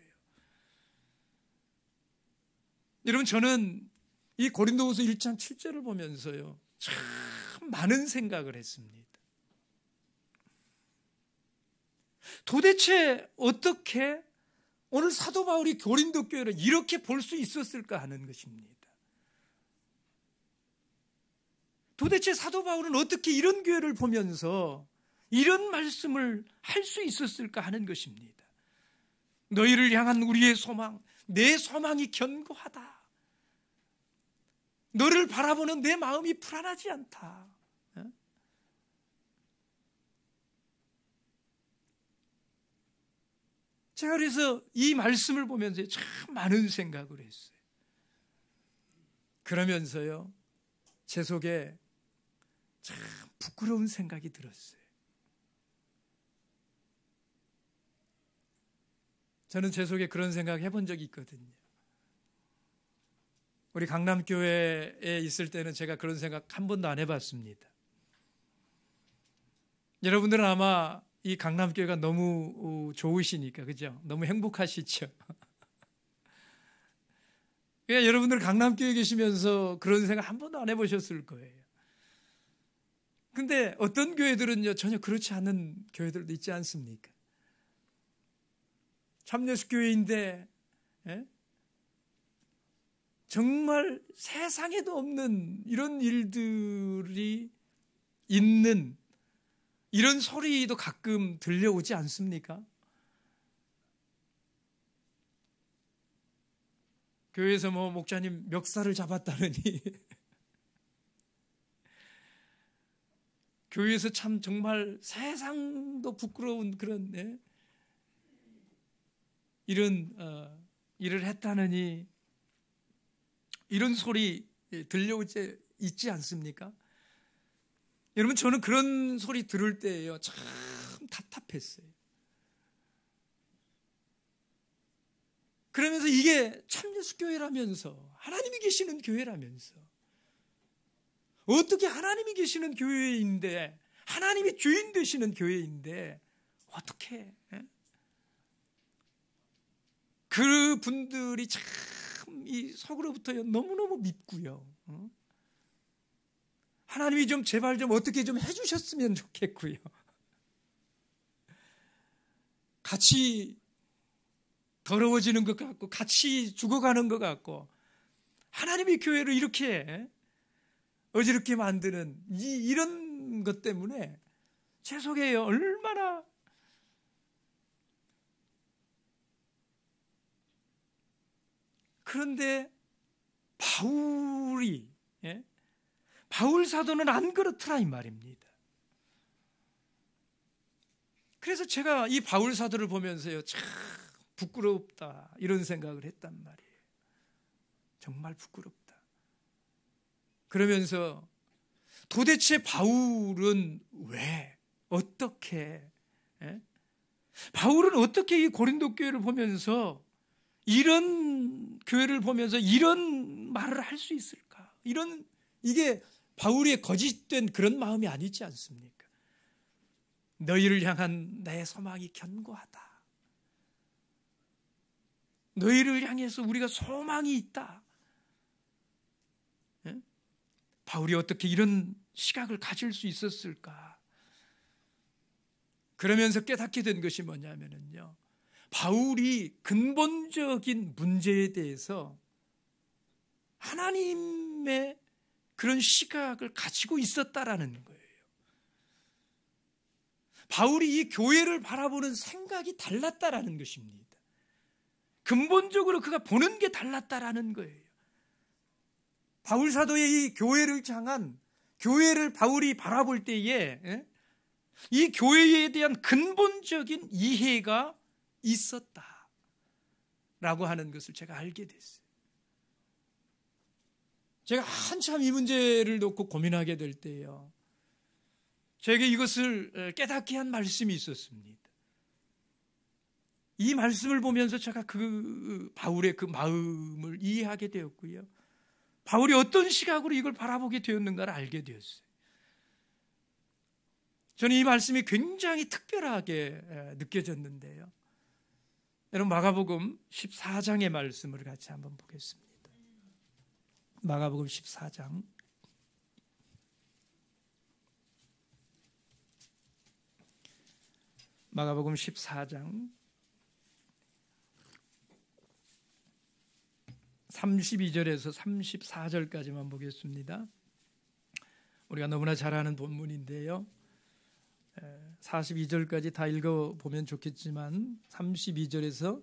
여러분, 저는 이 고린도후서 1장 7절을 보면서요, 참 많은 생각을 했습니다. 도대체 어떻게 오늘 사도 바울이 고린도 교회를 이렇게 볼 수 있었을까 하는 것입니다. 도대체 사도 바울은 어떻게 이런 교회를 보면서 이런 말씀을 할 수 있었을까 하는 것입니다. 너희를 향한 우리의 소망, 내 소망이 견고하다. 너를 바라보는 내 마음이 불안하지 않다. 제가 그래서 이 말씀을 보면서 참 많은 생각을 했어요. 그러면서요, 제 속에 참 부끄러운 생각이 들었어요. 저는 제 속에 그런 생각 해본 적이 있거든요. 우리 강남교회에 있을 때는 제가 그런 생각 한 번도 안 해봤습니다. 여러분들은 아마 이 강남교회가 너무 좋으시니까, 그죠? 너무 행복하시죠? 그러니까 여러분들 강남교회에 계시면서 그런 생각 한 번도 안 해보셨을 거예요. 근데 어떤 교회들은요, 전혀 그렇지 않은 교회들도 있지 않습니까? 참여숙교회인데, 정말 세상에도 없는 이런 일들이 있는 이런 소리도 가끔 들려오지 않습니까? 교회에서 뭐 목사님 멱살을 잡았다느니 교회에서 참 정말 세상도 부끄러운 그런 이런 일을 했다느니 이런 소리 들려오지 있지 않습니까? 여러분, 저는 그런 소리 들을 때예요, 참 답답했어요. 그러면서 이게 참 예수교회라면서, 하나님이 계시는 교회라면서, 어떻게 하나님이 계시는 교회인데, 하나님이 주인 되시는 교회인데 어떻게 그 분들이 참 이 속으로부터 너무너무 밉고요. 하나님이 좀 제발 좀 어떻게 좀 해주셨으면 좋겠고요. 같이 더러워지는 것 같고 같이 죽어가는 것 같고, 하나님이 교회를 이렇게 어지럽게 만드는 이런 것 때문에 제 속에 얼마나 그런데 바울 사도는 안 그렇더라 이 말입니다. 그래서 제가 이 바울 사도를 보면서요, 참 부끄럽다 이런 생각을 했단 말이에요. 정말 부끄럽다. 그러면서 도대체 바울은 왜, 어떻게, 바울은 어떻게 이 고린도 교회를 보면서, 이런 교회를 보면서 이런 말을 할 수 있을까? 이게 바울의 거짓된 그런 마음이 아니지 않습니까? 너희를 향한 내 소망이 견고하다. 너희를 향해서 우리가 소망이 있다. 바울이 어떻게 이런 시각을 가질 수 있었을까? 그러면서 깨닫게 된 것이 뭐냐면요, 바울이 근본적인 문제에 대해서 하나님의 그런 시각을 가지고 있었다라는 거예요. 바울이 이 교회를 바라보는 생각이 달랐다라는 것입니다. 근본적으로 그가 보는 게 달랐다라는 거예요. 바울 사도의 이 교회를 향한, 교회를 바울이 바라볼 때에 이 교회에 대한 근본적인 이해가 있었다라고 하는 것을 제가 알게 됐어요. 제가 한참 이 문제를 놓고 고민하게 될 때요, 제게 이것을 깨닫게 한 말씀이 있었습니다. 이 말씀을 보면서 제가 그 바울의 그 마음을 이해하게 되었고요, 바울이 어떤 시각으로 이걸 바라보게 되었는가를 알게 되었어요. 저는 이 말씀이 굉장히 특별하게 느껴졌는데요, 여러분, 마가복음 14장의 말씀을 같이 한번 보겠습니다. 마가복음 14장. 마가복음 14장 32절에서 34절까지만 보겠습니다. 우리가 너무나 잘 아는 본문인데요, 42절까지 다 읽어보면 좋겠지만 32절에서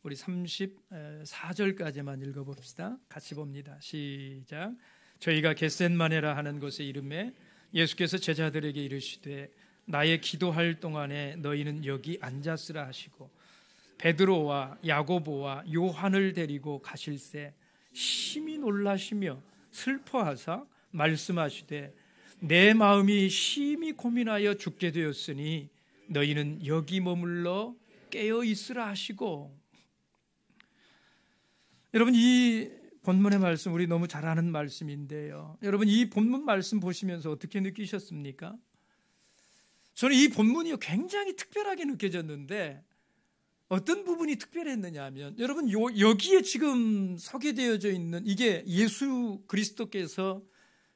우리 34절까지만 읽어봅시다. 같이 봅니다. 시작. 저희가 겟셋마네라 하는 곳에 이름에 예수께서 제자들에게 이르시되 나의 기도할 동안에 너희는 여기 앉았으라 하시고 베드로와 야고보와 요한을 데리고 가실새 심히 놀라시며 슬퍼하사 말씀하시되 내 마음이 심히 고민하여 죽게 되었으니 너희는 여기 머물러 깨어 있으라 하시고. 여러분, 이 본문의 말씀 우리 너무 잘 아는 말씀인데요, 여러분, 이 본문 말씀 보시면서 어떻게 느끼셨습니까? 저는 이 본문이 굉장히 특별하게 느껴졌는데, 어떤 부분이 특별했느냐 하면, 여러분, 여기에 지금 소개되어져 있는 이게 예수 그리스도께서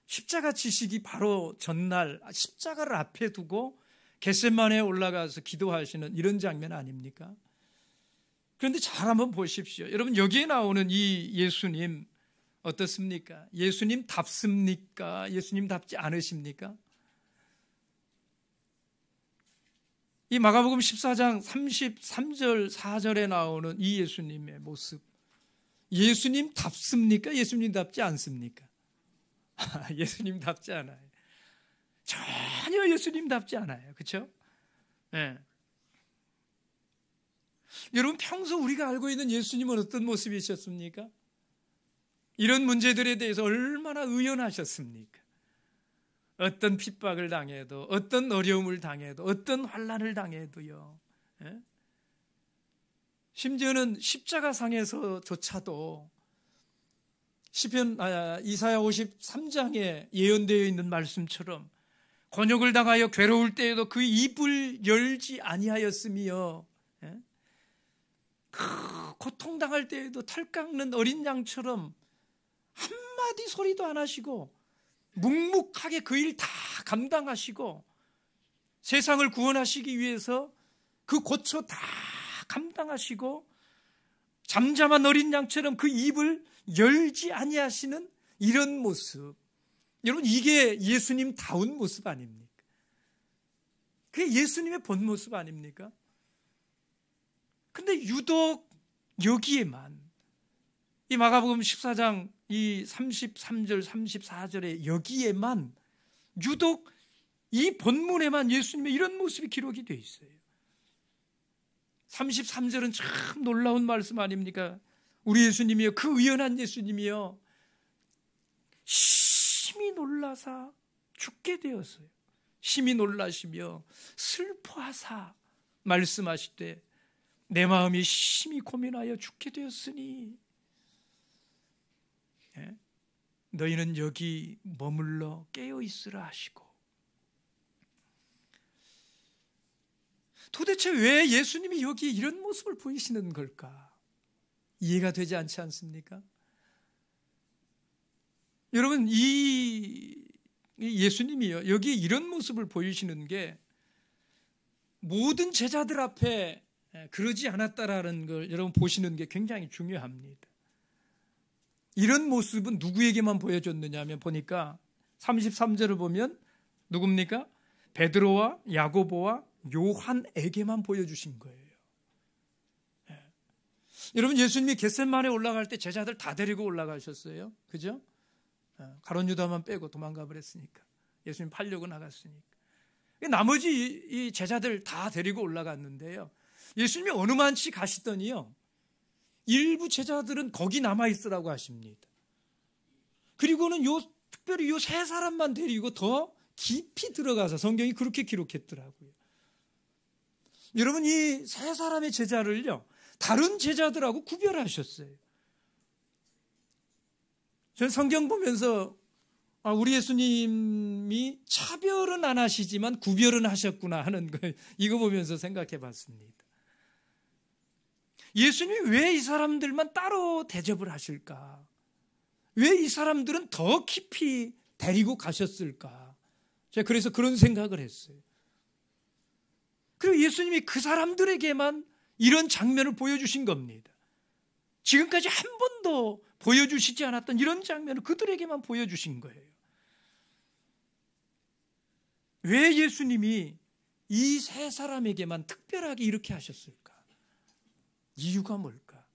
십자가 지시기 바로 전날 십자가를 앞에 두고 겟셋마네에 올라가서 기도하시는 이런 장면 아닙니까? 그런데 잘 한번 보십시오. 여러분, 여기에 나오는 이 예수님 어떻습니까? 예수님 답습니까? 예수님 답지 않으십니까? 이 마가복음 14장 33절 4절에 나오는 이 예수님의 모습, 예수님 답습니까? 예수님 답지 않습니까? 예수님 답지 않아요. 전혀 예수님 답지 않아요. 그렇죠? 네. 여러분, 평소 우리가 알고 있는 예수님은 어떤 모습이셨습니까? 이런 문제들에 대해서 얼마나 의연하셨습니까? 어떤 핍박을 당해도, 어떤 어려움을 당해도, 어떤 환난을 당해도요. 예? 심지어는 십자가상에서조차도 시편 이사야 53장에 예언되어 있는 말씀처럼 곤욕을 당하여 괴로울 때에도 그 입을 열지 아니하였으며, 예? 고통당할 때에도 털 깎는 어린 양처럼 한마디 소리도 안 하시고 묵묵하게 그 일 다 감당하시고 세상을 구원하시기 위해서 그 고초 다 감당하시고 잠잠한 어린 양처럼 그 입을 열지 아니하시는 이런 모습, 여러분, 이게 예수님다운 모습 아닙니까? 그게 예수님의 본 모습 아닙니까? 근데 유독 여기에만, 이 마가복음 14장 이 33절 34절에 여기에만 유독 이 본문에만 예수님의 이런 모습이 기록이 되어 있어요. 33절은 참 놀라운 말씀 아닙니까? 우리 예수님이요, 그 의연한 예수님이요, 심히 놀라사 죽게 되었어요. 심히 놀라시며 슬퍼하사 말씀하시되 내 마음이 심히 고민하여 죽게 되었으니, 예? 너희는 여기 머물러 깨어 있으라 하시고. 도대체 왜 예수님이 여기 이런 모습을 보이시는 걸까? 이해가 되지 않지 않습니까? 여러분, 이 예수님이요, 여기 이런 모습을 보이시는 게 모든 제자들 앞에 그러지 않았다라는 걸 여러분 보시는 게 굉장히 중요합니다. 이런 모습은 누구에게만 보여줬느냐 하면 보니까 33절을 보면 누굽니까? 베드로와 야고보와 요한에게만 보여주신 거예요. 예. 여러분, 예수님이 겟세마네 올라갈 때 제자들 다 데리고 올라가셨어요. 그죠? 가룟 유다만 빼고 도망가 버렸으니까. 예수님 팔려고 나갔으니까. 나머지 이 제자들 다 데리고 올라갔는데요. 예수님이 어느 만치 가시더니요, 일부 제자들은 거기 남아있으라고 하십니다. 그리고는 특별히 요 세 사람만 데리고 더 깊이 들어가서 성경이 그렇게 기록했더라고요. 여러분, 이 세 사람의 제자를요, 다른 제자들하고 구별하셨어요. 저는 성경 보면서 우리 예수님이 차별은 안 하시지만 구별은 하셨구나 하는 거, 이거 보면서 생각해 봤습니다. 예수님이 왜 이 사람들만 따로 대접을 하실까? 왜 이 사람들은 더 깊이 데리고 가셨을까? 제가 그래서 그런 생각을 했어요. 그리고 예수님이 그 사람들에게만 이런 장면을 보여주신 겁니다. 지금까지 한 번도 보여주시지 않았던 이런 장면을 그들에게만 보여주신 거예요. 왜 예수님이 이 세 사람에게만 특별하게 이렇게 하셨을까? 이유가 뭘까?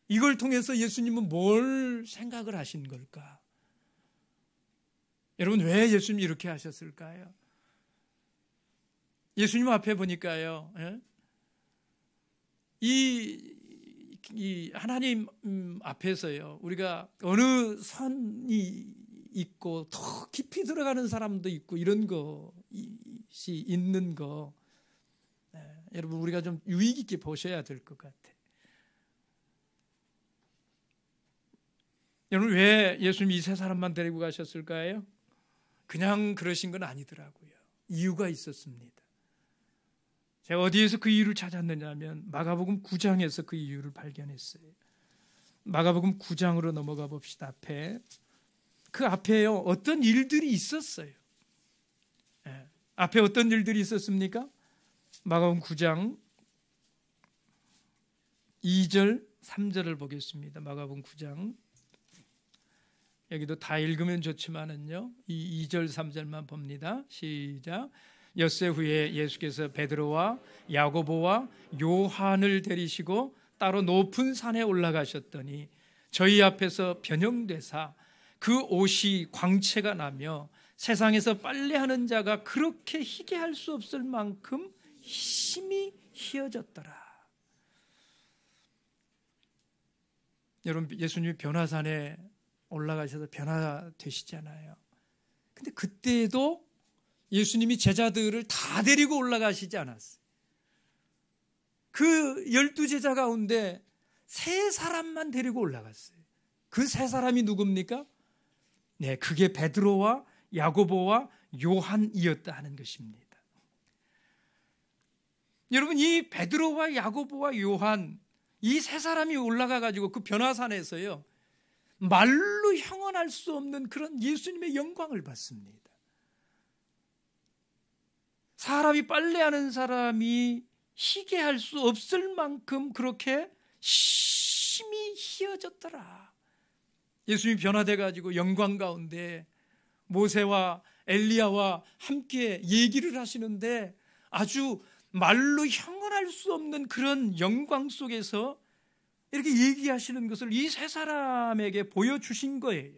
이걸 통해서 예수님은 뭘 생각을 하신 걸까? 여러분, 왜 예수님이 이렇게 하셨을까요? 예수님 앞에 보니까요, 이 하나님 앞에서요, 우리가 어느 선이 있고 더 깊이 들어가는 사람도 있고 이런 것이 있는 거, 여러분, 우리가 좀 유익 있게 보셔야 될 것 같아요. 여러분, 왜 예수님이 이 세 사람만 데리고 가셨을까요? 그냥 그러신 건 아니더라고요. 이유가 있었습니다. 제가 어디에서 그 이유를 찾았느냐 하면 마가복음 9장에서 그 이유를 발견했어요. 마가복음 9장으로 넘어가 봅시다. 그 앞에요, 어떤 일들이 있었어요. 앞에 어떤 일들이 있었습니까? 마가복음 9장 2절 3절을 보겠습니다. 마가복음 9장, 여기도 다 읽으면 좋지만은요, 이 2절 3절만 봅니다. 시작. 엿새 후에 예수께서 베드로와 야고보와 요한을 데리시고 따로 높은 산에 올라가셨더니 저희 앞에서 변형되사 그 옷이 광채가 나며 세상에서 빨래하는 자가 그렇게 희게 할 수 없을 만큼 힘이 희어졌더라. 여러분, 예수님이 변화산에 올라가셔서 변화되시잖아요. 근데 그때도 예수님이 제자들을 다 데리고 올라가시지 않았어요. 그 12제자 가운데 3사람만 데리고 올라갔어요. 그 3사람이 누굽니까? 네, 그게 베드로와 야고보와 요한이었다 하는 것입니다. 여러분, 이 베드로와 야고보와 요한, 이 3사람이 올라가 가지고 그 변화산에서요, 말로 형언할 수 없는 그런 예수님의 영광을 받습니다. 사람이 빨래하는 사람이 희게 할 수 없을 만큼 그렇게 심히 희어졌더라. 예수님이 변화돼 가지고 영광 가운데 모세와 엘리야와 함께 얘기를 하시는데 아주 말로 형언할 수 없는 그런 영광 속에서 이렇게 얘기하시는 것을 이 3사람에게 보여주신 거예요.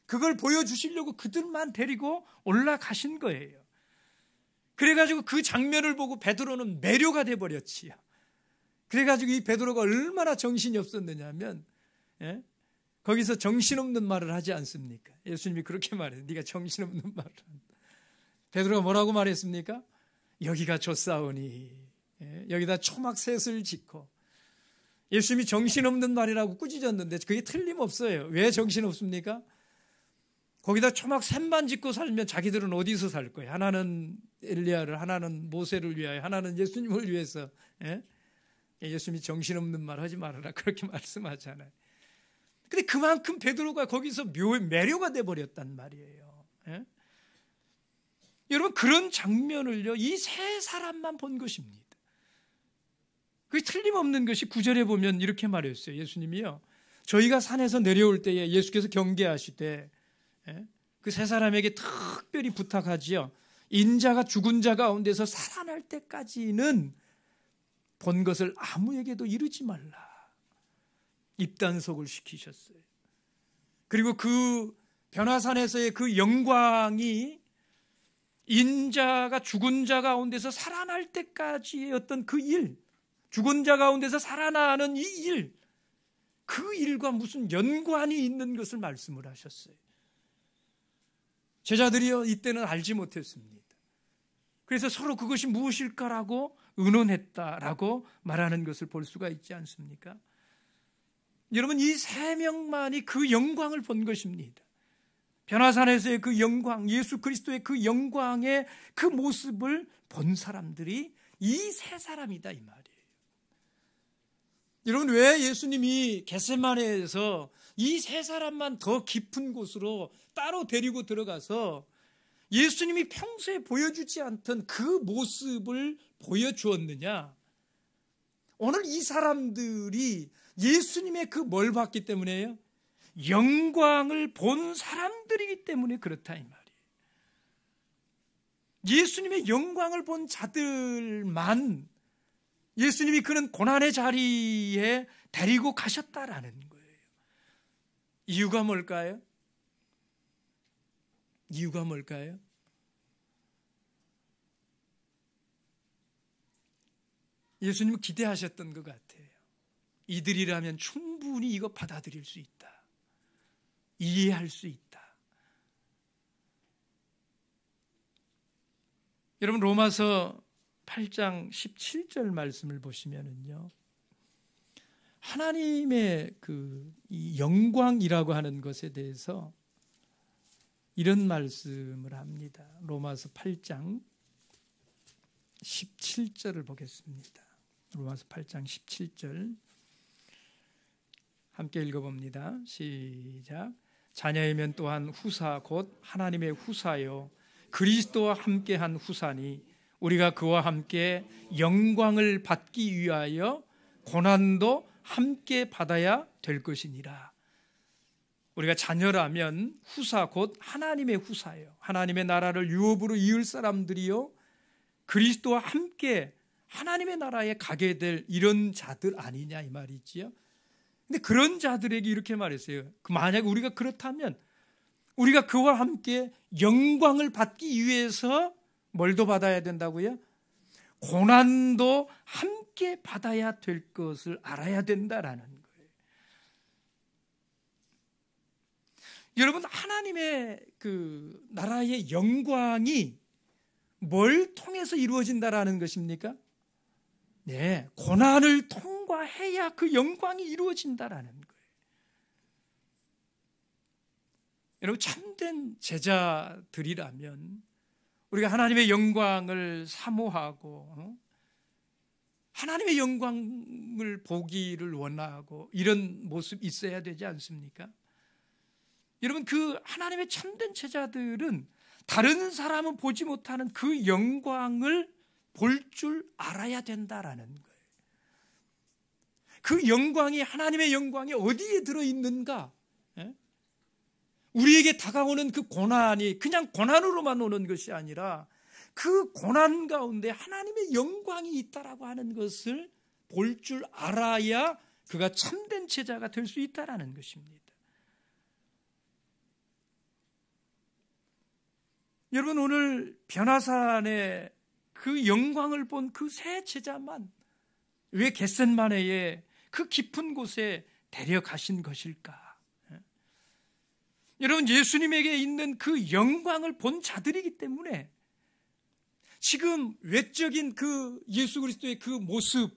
그걸 보여주시려고 그들만 데리고 올라가신 거예요. 그래가지고 그 장면을 보고 베드로는 매료가 돼버렸지요. 그래가지고 이 베드로가 얼마나 정신이 없었느냐면, 거기서 정신없는 말을 하지 않습니까? 예수님이 그렇게 말해요. 네가 정신없는 말을 한다. 베드로가 뭐라고 말했습니까? 여기가 좁사오니, 여기다 초막셋을 짓고. 예수님이 정신없는 말이라고 꾸짖었는데 그게 틀림없어요. 왜 정신없습니까? 거기다 초막셋만 짓고 살면 자기들은 어디서 살 거예요? 하나는 엘리야를, 하나는 모세를 위하여, 하나는 예수님을 위해서. 예수님이 정신없는 말 하지 말아라 그렇게 말씀하잖아요. 근데 그만큼 베드로가 거기서 매료가 돼버렸단 말이에요. 여러분, 그런 장면을요, 이 3사람만 본 것입니다. 그게 틀림없는 것이 9절에 보면 이렇게 말했어요. 예수님이요, 저희가 산에서 내려올 때에 예수께서 경계하시되 그 3사람에게 특별히 부탁하지요. 인자가 죽은 자 가운데서 살아날 때까지는 본 것을 아무에게도 이르지 말라. 입단속을 시키셨어요. 그리고 그 변화산에서의 그 영광이 인자가 죽은 자 가운데서 살아날 때까지의 어떤 그 일, 죽은 자 가운데서 살아나는 이 일, 그 일과 무슨 연관이 있는 것을 말씀을 하셨어요. 제자들이요, 이때는 알지 못했습니다. 그래서 서로 그것이 무엇일까라고 의논했다라고 말하는 것을 볼 수가 있지 않습니까? 여러분, 이 3명만이 그 영광을 본 것입니다. 변화산에서의 그 영광, 예수 그리스도의 그 영광의 그 모습을 본 사람들이 이 3사람이다 이 말이에요. 여러분, 왜 예수님이 겟세마네에서 이 3사람만 더 깊은 곳으로 따로 데리고 들어가서 예수님이 평소에 보여주지 않던 그 모습을 보여주었느냐? 오늘 이 사람들이 예수님의 그 뭘 봤기 때문에요? 영광을 본 사람들이기 때문에 그렇다 이 말이에요. 예수님의 영광을 본 자들만 예수님이 그런 고난의 자리에 데리고 가셨다라는 거예요. 이유가 뭘까요? 이유가 뭘까요? 예수님은 기대하셨던 것 같아요. 이들이라면 충분히 이거 받아들일 수 있다. 이해할 수 있다. 여러분, 로마서 8장 17절 말씀을 보시면은요, 하나님의 이 영광이라고 하는 것에 대해서 이런 말씀을 합니다. 로마서 8장 17절을 보겠습니다. 로마서 8장 17절 함께 읽어봅니다. 시작. 자녀이면 또한 후사 곧 하나님의 후사요 그리스도와 함께한 후사니 우리가 그와 함께 영광을 받기 위하여 고난도 함께 받아야 될 것이니라. 우리가 자녀라면 후사 곧 하나님의 후사예요. 하나님의 나라를 유업으로 이을 사람들이요 그리스도와 함께 하나님의 나라에 가게 될 이런 자들 아니냐 이 말이지요. 근데 그런 자들에게 이렇게 말했어요. 만약 우리가 그렇다면 우리가 그와 함께 영광을 받기 위해서 뭘 더 받아야 된다고요? 고난도 함께 받아야 될 것을 알아야 된다라는 거예요. 여러분, 하나님의 그 나라의 영광이 뭘 통해서 이루어진다라는 것입니까? 네, 고난을 통과해야 그 영광이 이루어진다라는 거예요. 여러분, 참된 제자들이라면 우리가 하나님의 영광을 사모하고 하나님의 영광을 보기를 원하고 이런 모습 있어야 되지 않습니까? 여러분, 그 하나님의 참된 제자들은 다른 사람은 보지 못하는 그 영광을 볼 줄 알아야 된다라는 거예요. 그 영광이, 하나님의 영광이 어디에 들어있는가? 우리에게 다가오는 그 고난이 그냥 고난으로만 오는 것이 아니라 그 고난 가운데 하나님의 영광이 있다라고 하는 것을 볼 줄 알아야 그가 참된 제자가 될 수 있다라는 것입니다. 여러분, 오늘 변화산의 그 영광을 본 그 세 제자만 왜 겟셋마네의 그 깊은 곳에 데려가신 것일까? 여러분, 예수님에게 있는 그 영광을 본 자들이기 때문에 지금 외적인 그 예수 그리스도의 그 모습,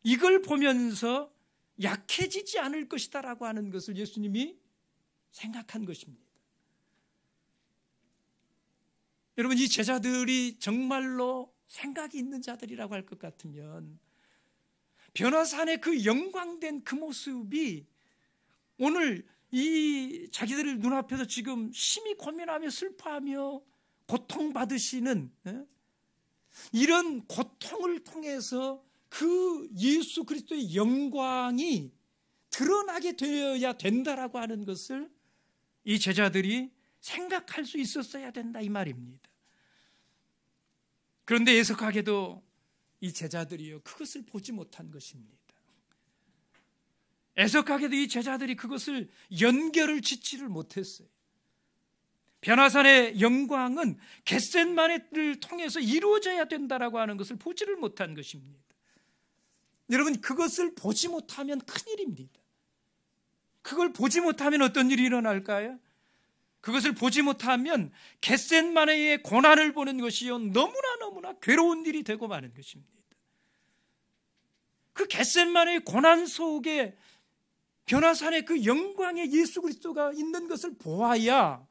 이걸 보면서 약해지지 않을 것이다라고 하는 것을 예수님이 생각한 것입니다. 여러분, 이 제자들이 정말로 생각이 있는 자들이라고 할 것 같으면 변화산의 그 영광된 그 모습이 오늘 이 자기들 눈앞에서 지금 심히 고민하며 슬퍼하며 고통받으시는 이런 고통을 통해서 그 예수 그리스도의 영광이 드러나게 되어야 된다라고 하는 것을 이 제자들이 생각할 수 있었어야 된다, 이 말입니다. 그런데 애석하게도 이 제자들이요, 그것을 보지 못한 것입니다. 애석하게도 이 제자들이 그것을 연결을 짓지를 못했어요. 변화산의 영광은 겟셋마네를 통해서 이루어져야 된다라고 하는 것을 보지를 못한 것입니다. 여러분, 그것을 보지 못하면 큰일입니다. 그걸 보지 못하면 어떤 일이 일어날까요? 그것을 보지 못하면 겟셋마네의 고난을 보는 것이요, 너무나 괴로운 일이 되고 마는 것입니다. 그 겟셋마네의 고난 속에 변화산의 그 영광의 예수 그리스도가 있는 것을 보아야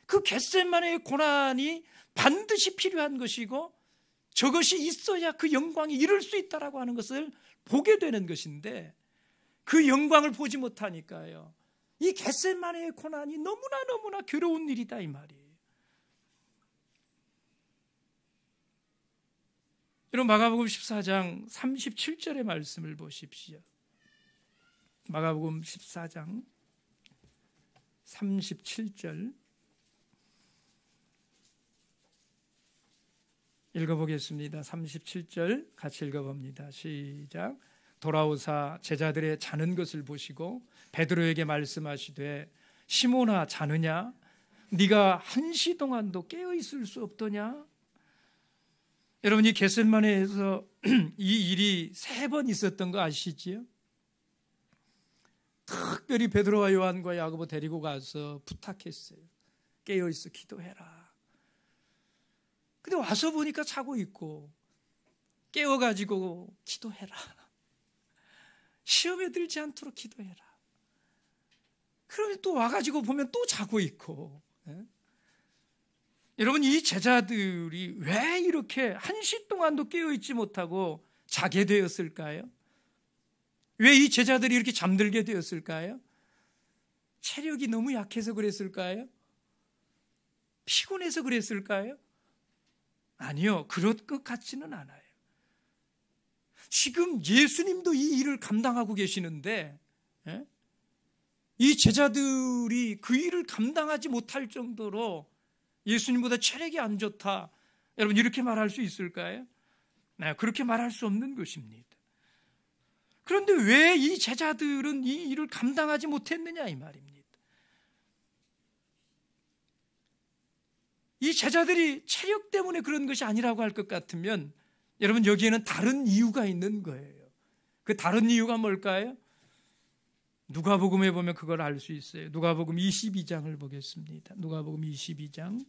그 겟셋마네의 고난이 반드시 필요한 것이고 저것이 있어야 그 영광이 이룰 수 있다라고 하는 것을 보게 되는 것인데, 그 영광을 보지 못하니까요, 이 겟셋마네의 고난이 너무나 괴로운 일이다, 이 말이에요. 여러분, 마가복음 14장 37절의 말씀을 보십시오. 마가복음 14장 37절 읽어보겠습니다. 37절 같이 읽어봅니다. 시작. 돌아오사 제자들의 자는 것을 보시고 베드로에게 말씀하시되 시몬아, 자느냐? 네가 한시 동안도 깨어 있을 수 없더냐? 여러분, 이 겟셋마네에서 이 일이 3번 있었던 거 아시지요? 특별히 베드로와 요한과 야고보 데리고 가서 부탁했어요. 깨어 있어 기도해라. 근데 와서 보니까 자고 있고, 깨워가지고 기도해라. 시험에 들지 않도록 기도해라. 그러면 또 와가지고 보면 또 자고 있고. 여러분, 이 제자들이 왜 이렇게 한시 동안도 깨어있지 못하고 자게 되었을까요? 왜 이 제자들이 이렇게 잠들게 되었을까요? 체력이 너무 약해서 그랬을까요? 피곤해서 그랬을까요? 아니요, 그럴 것 같지는 않아요. 지금 예수님도 이 일을 감당하고 계시는데 이 제자들이 그 일을 감당하지 못할 정도로 예수님보다 체력이 안 좋다, 여러분, 이렇게 말할 수 있을까요? 네, 그렇게 말할 수 없는 것입니다. 그런데 왜 이 제자들은 이 일을 감당하지 못했느냐, 이 말입니다. 이 제자들이 체력 때문에 그런 것이 아니라고 할 것 같으면 여러분, 여기에는 다른 이유가 있는 거예요. 그 다른 이유가 뭘까요? 누가복음에 보면 그걸 알 수 있어요. 누가복음 22장을 보겠습니다. 누가복음 22장.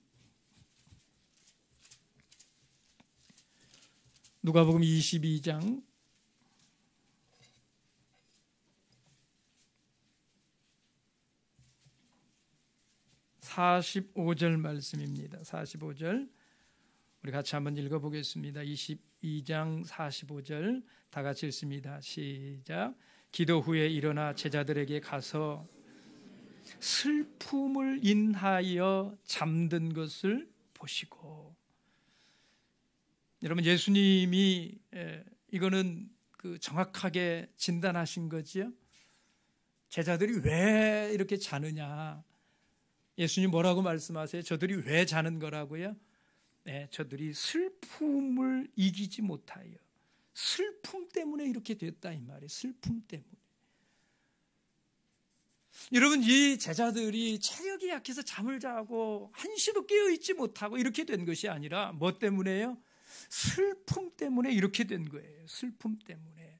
누가복음 22장 45절 말씀입니다. 45절 우리 같이 한번 읽어보겠습니다. 22장 45절 다 같이 읽습니다. 시작. 기도 후에 일어나 제자들에게 가서 슬픔을 인하여 잠든 것을 보시고. 여러분, 예수님이 이거는 정확하게 진단하신 거지요. 제자들이 왜 이렇게 자느냐. 예수님 뭐라고 말씀하세요? 저들이 왜 자는 거라고요? 네, 저들이 슬픔을 이기지 못하여 슬픔 때문에 이렇게 됐다 이 말이에요. 슬픔 때문에. 여러분, 이 제자들이 체력이 약해서 잠을 자고 한시도 깨어있지 못하고 이렇게 된 것이 아니라 뭐 때문에요? 슬픔 때문에 이렇게 된 거예요. 슬픔 때문에.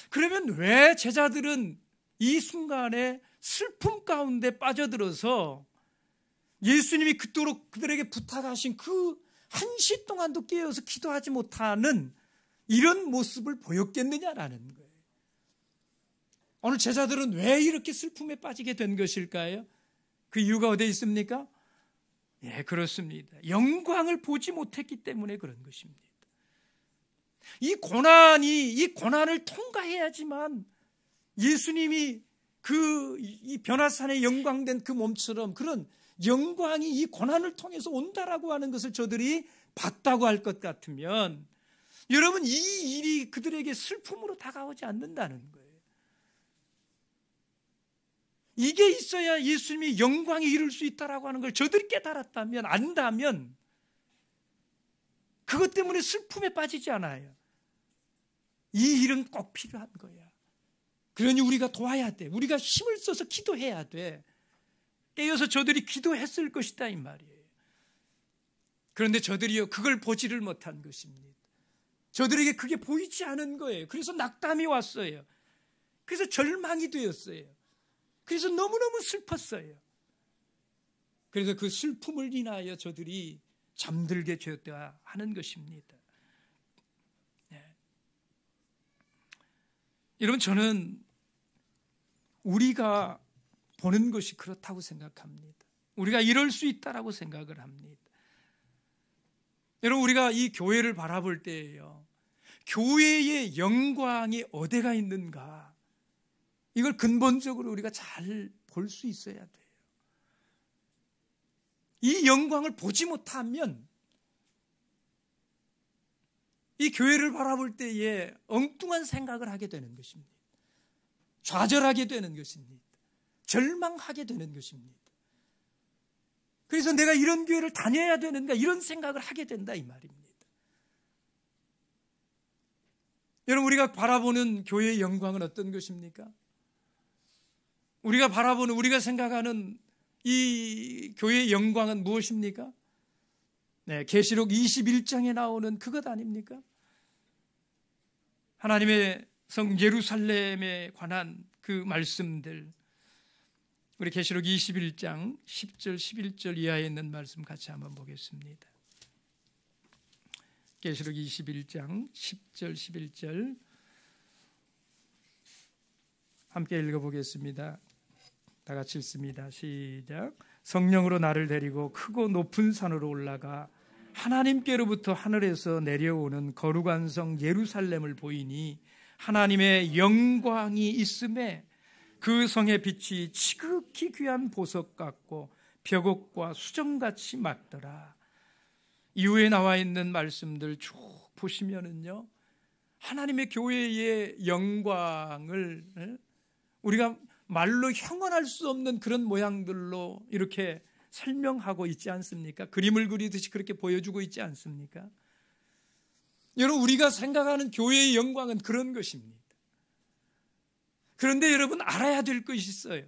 그러면 왜 제자들은 이 순간에 슬픔 가운데 빠져들어서 예수님이 그토록 그들에게 부탁하신 그 한시 동안도 깨어서 기도하지 못하는 이런 모습을 보였겠느냐라는 거예요. 오늘 제자들은 왜 이렇게 슬픔에 빠지게 된 것일까요? 그 이유가 어디에 있습니까? 예, 그렇습니다. 영광을 보지 못했기 때문에 그런 것입니다. 이 고난을 통과해야지만 예수님이 이 변화산에 영광된 그 몸처럼 그런 영광이 이 고난을 통해서 온다라고 하는 것을 저들이 봤다고 할 것 같으면 여러분, 이 일이 그들에게 슬픔으로 다가오지 않는다는 거예요. 이게 있어야 예수님이 영광에 이룰 수 있다라고 하는 걸 저들이 깨달았다면, 안다면 그것 때문에 슬픔에 빠지지 않아요. 이 일은 꼭 필요한 거야. 그러니 우리가 도와야 돼. 우리가 힘을 써서 기도해야 돼. 깨어서 저들이 기도했을 것이다 이 말이에요. 그런데 저들이요, 그걸 보지를 못한 것입니다. 저들에게 그게 보이지 않은 거예요. 그래서 낙담이 왔어요. 그래서 절망이 되었어요. 그래서 너무너무 슬펐어요. 그래서 그 슬픔을 인하여 저들이 잠들게 되었다 하는 것입니다. 네. 여러분, 저는 우리가 보는 것이 그렇다고 생각합니다. 우리가 이럴 수 있다라고 생각을 합니다. 여러분, 우리가 이 교회를 바라볼 때에요, 교회의 영광이 어디가 있는가, 이걸 근본적으로 우리가 잘 볼 수 있어야 돼요. 이 영광을 보지 못하면 이 교회를 바라볼 때에 엉뚱한 생각을 하게 되는 것입니다. 좌절하게 되는 것입니다. 절망하게 되는 것입니다. 그래서 내가 이런 교회를 다녀야 되는가 이런 생각을 하게 된다 이 말입니다. 여러분, 우리가 바라보는 교회의 영광은 어떤 것입니까? 우리가 생각하는 이 교회의 영광은 무엇입니까? 네, 계시록 21장에 나오는 그것 아닙니까? 하나님의 성 예루살렘에 관한 그 말씀들, 우리 계시록 21장 10절 11절 이하에 있는 말씀 같이 한번 보겠습니다. 계시록 21장 10절 11절 함께 읽어보겠습니다. 다 같이 읽습니다. 시작. 성령으로 나를 데리고 크고 높은 산으로 올라가 하나님께로부터 하늘에서 내려오는 거룩한 성 예루살렘을 보이니 하나님의 영광이 있음에 그 성의 빛이 지극히 귀한 보석 같고 벽옥과 수정같이 맞더라. 이후에 나와 있는 말씀들 쭉 보시면은요, 하나님의 교회의 영광을 우리가 말로 형언할 수 없는 그런 모양들로 이렇게 설명하고 있지 않습니까? 그림을 그리듯이 그렇게 보여주고 있지 않습니까? 여러분, 우리가 생각하는 교회의 영광은 그런 것입니다. 그런데 여러분, 알아야 될 것이 있어요.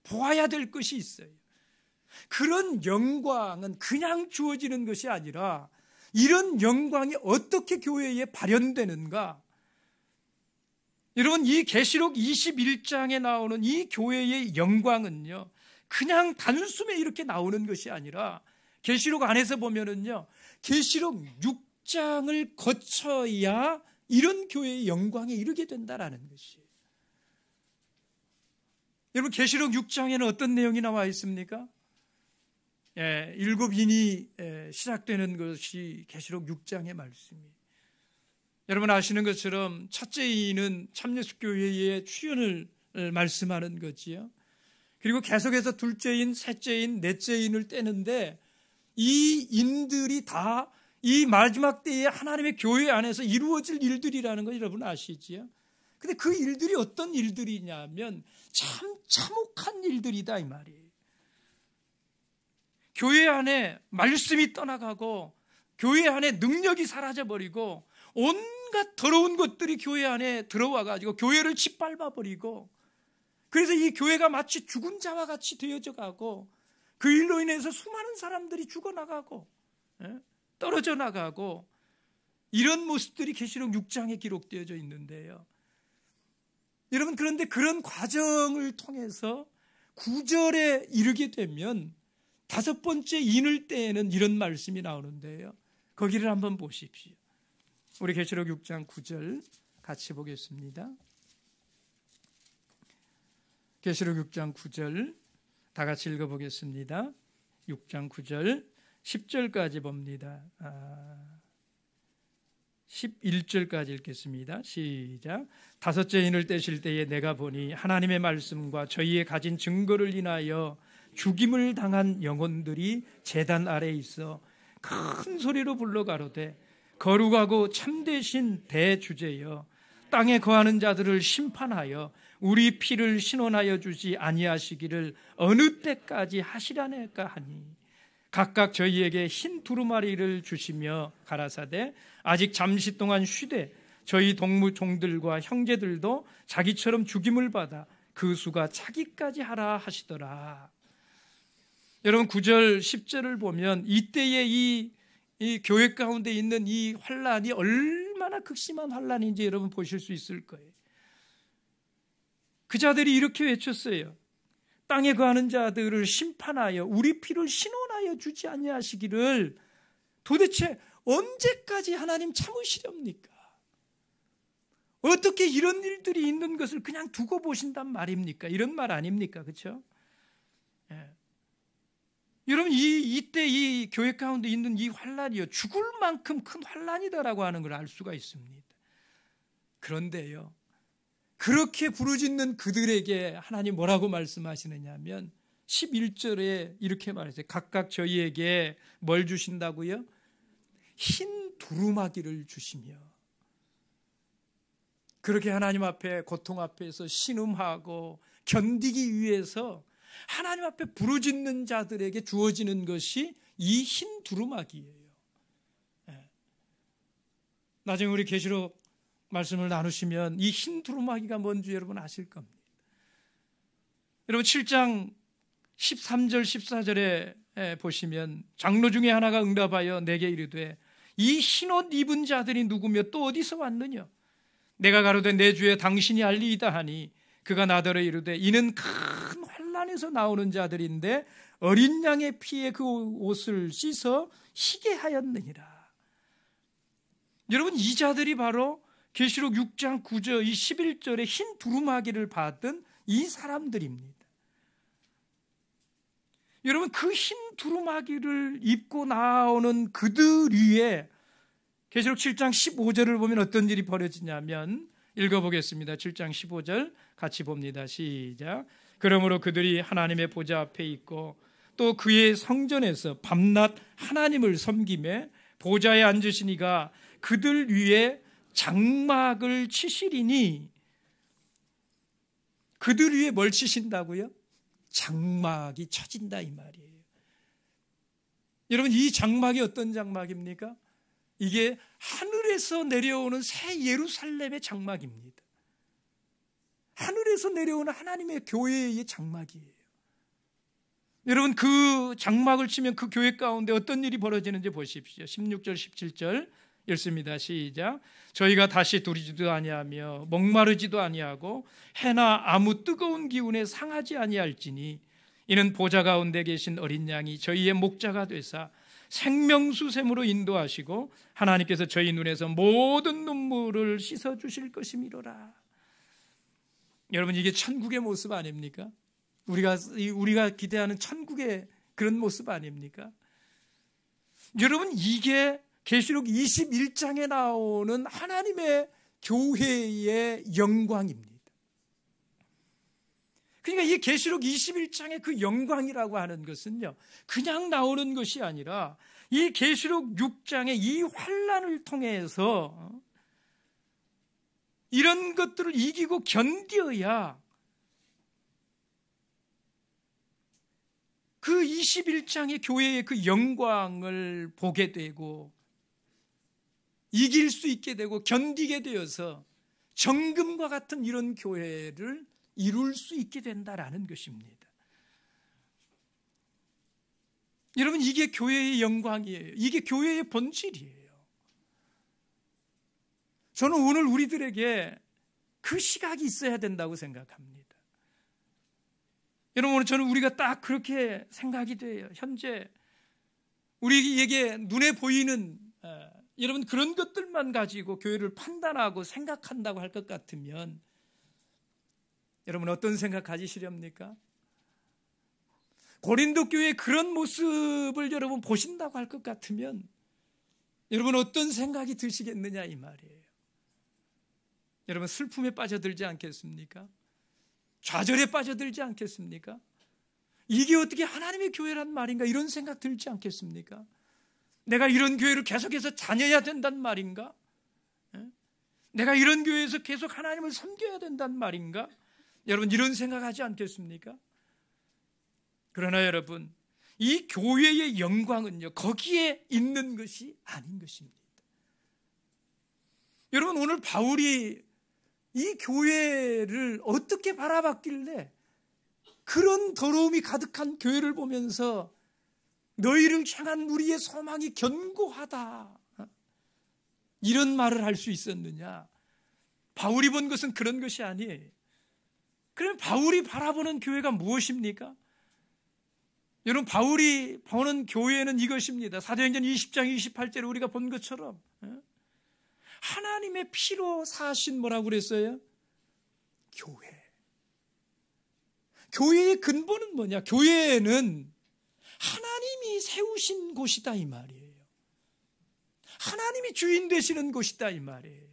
보아야 될 것이 있어요. 그런 영광은 그냥 주어지는 것이 아니라 이런 영광이 어떻게 교회에 발현되는가? 여러분, 이 계시록 21장에 나오는 이 교회의 영광은요, 그냥 단숨에 이렇게 나오는 것이 아니라 계시록 안에서 보면은요, 계시록 6장을 거쳐야 이런 교회의 영광에 이르게 된다라는 것이에요. 여러분, 계시록 6장에는 어떤 내용이 나와 있습니까? 일곱 인이 시작되는 것이 계시록 6장의 말씀이에요. 여러분 아시는 것처럼 첫째 인은 참예수교회의 출현을 말씀하는 거지요. 그리고 계속해서 둘째 인, 셋째 인, 넷째 인을 떼는데 이 인들이 다 이 마지막 때에 하나님의 교회 안에서 이루어질 일들이라는 거 여러분 아시지요? 근데 그 일들이 어떤 일들이냐면 참 참혹한 일들이다 이 말이에요. 교회 안에 말씀이 떠나가고 교회 안에 능력이 사라져버리고 온갖 더러운 것들이 교회 안에 들어와가지고 교회를 짓밟아버리고, 그래서 이 교회가 마치 죽은 자와 같이 되어져 가고 그 일로 인해서 수많은 사람들이 죽어나가고 떨어져 나가고, 이런 모습들이 계시록 6장에 기록되어져 있는데요. 여러분, 그런데 그런 과정을 통해서 9절에 이르게 되면 다섯 번째 인을 떼는 이런 말씀이 나오는데요. 거기를 한번 보십시오. 우리 계시록 6장 9절 같이 보겠습니다. 계시록 6장 9절 다 같이 읽어보겠습니다. 6장 9절 10절까지 봅니다. 11절까지 읽겠습니다. 시작. 다섯째 인을 떼실 때에 내가 보니 하나님의 말씀과 저희의 가진 증거를 인하여 죽임을 당한 영혼들이 제단 아래에 있어 큰 소리로 불러 가로되 거룩하고 참되신 대주제여, 땅에 거하는 자들을 심판하여 우리 피를 신원하여 주지 아니하시기를 어느 때까지 하시라네까 하니, 각각 저희에게 흰 두루마리를 주시며 가라사대 아직 잠시 동안 쉬되 저희 동무 종들과 형제들도 자기처럼 죽임을 받아 그 수가 차기까지 하라 하시더라. 여러분 9절 10절을 보면 이때의 이 교회 가운데 있는 이 환란이 얼마나 극심한 환란인지 여러분 보실 수 있을 거예요. 그 자들이 이렇게 외쳤어요. 땅에 거하는 자들을 심판하여 우리 피를 신원하여 주지 아니하시기를 도대체 언제까지 하나님 참으시렵니까? 어떻게 이런 일들이 있는 것을 그냥 두고 보신단 말입니까? 이런 말 아닙니까? 그렇죠? 예. 여러분 이때 이 교회 가운데 있는 이 환란이요, 죽을 만큼 큰 환란이다라고 하는 걸 알 수가 있습니다. 그런데요, 그렇게 부르짖는 그들에게 하나님 뭐라고 말씀하시느냐 하면 11절에 이렇게 말했어요. 각각 저희에게 뭘 주신다고요? 흰 두루마기를 주시며, 그렇게 하나님 앞에 고통 앞에서 신음하고 견디기 위해서 하나님 앞에 부르짖는 자들에게 주어지는 것이 이 흰 두루마기예요. 나중에 우리 계시록 말씀을 나누시면 이 흰 두루마기가 뭔지 여러분 아실 겁니다. 여러분 7장 13절 14절에 보시면 장로 중에 하나가 응답하여 내게 이르되 이 흰옷 입은 자들이 누구며 또 어디서 왔느냐? 내가 가로되 내 주에 당신이 알리이다 하니 그가 나더러 이르되 이는 큰 환난에서 나오는 자들인데 어린 양의 피에 그 옷을 씻어 희게 하였느니라. 여러분 이 자들이 바로 계시록 6장 9절 이 11절에 흰 두루마기를 받은 이 사람들입니다. 여러분 그 흰 두루마기를 입고 나오는 그들 위에 계시록 7장 15절을 보면 어떤 일이 벌어지냐면 읽어보겠습니다. 7장 15절 같이 봅니다. 시작. 그러므로 그들이 하나님의 보좌 앞에 있고 또 그의 성전에서 밤낮 하나님을 섬기며 보좌에 앉으신 이가 그들 위에 장막을 치시리니, 그들 위에 뭘 치신다고요? 장막이 쳐진다 이 말이에요. 여러분 이 장막이 어떤 장막입니까? 이게 하늘에서 내려오는 새 예루살렘의 장막입니다. 하늘에서 내려오는 하나님의 교회의 장막이에요. 여러분 그 장막을 치면 그 교회 가운데 어떤 일이 벌어지는지 보십시오. 16절 17절 읽습니다. 시작. 저희가 다시 두리지도 아니하며 목마르지도 아니하고 해나 아무 뜨거운 기운에 상하지 아니할지니 이는 보좌 가운데 계신 어린 양이 저희의 목자가 되사 생명수 샘으로 인도하시고 하나님께서 저희 눈에서 모든 눈물을 씻어주실 것이미로라. 여러분, 이게 천국의 모습 아닙니까? 우리가 기대하는 천국의 그런 모습 아닙니까? 여러분, 이게 계시록 21장에 나오는 하나님의 교회의 영광입니다. 그러니까 이 계시록 21장의 그 영광이라고 하는 것은요, 그냥 나오는 것이 아니라 이 계시록 6장의 이 환난을 통해서 이런 것들을 이기고 견뎌야 그 21장의 교회의 그 영광을 보게 되고 이길 수 있게 되고 견디게 되어서 정금과 같은 이런 교회를 이룰 수 있게 된다라는 것입니다. 여러분, 이게 교회의 영광이에요. 이게 교회의 본질이에요. 저는 오늘 우리들에게 그 시각이 있어야 된다고 생각합니다. 여러분, 오늘 저는 우리가 딱 그렇게 생각이 돼요. 현재 우리에게 눈에 보이는 여러분 그런 것들만 가지고 교회를 판단하고 생각한다고 할 것 같으면 여러분 어떤 생각 가지시렵니까? 고린도 교회의 그런 모습을 여러분 보신다고 할 것 같으면 여러분 어떤 생각이 드시겠느냐 이 말이에요. 여러분 슬픔에 빠져들지 않겠습니까? 좌절에 빠져들지 않겠습니까? 이게 어떻게 하나님의 교회란 말인가 이런 생각 들지 않겠습니까? 내가 이런 교회를 계속해서 다녀야 된단 말인가? 내가 이런 교회에서 계속 하나님을 섬겨야 된단 말인가? 여러분 이런 생각하지 않겠습니까? 그러나 여러분 이 교회의 영광은요 거기에 있는 것이 아닌 것입니다. 여러분 오늘 바울이 이 교회를 어떻게 바라봤길래 그런 더러움이 가득한 교회를 보면서 너희를 향한 우리의 소망이 견고하다 이런 말을 할 수 있었느냐? 바울이 본 것은 그런 것이 아니에요. 그럼 바울이 바라보는 교회가 무엇입니까? 여러분 바울이 보는 교회는 이것입니다. 사도행전 20장 28절에 우리가 본 것처럼 하나님의 피로 사신 뭐라고 그랬어요? 교회. 교회의 근본은 뭐냐? 교회는 하나님이 세우신 곳이다 이 말이에요. 하나님이 주인 되시는 곳이다 이 말이에요.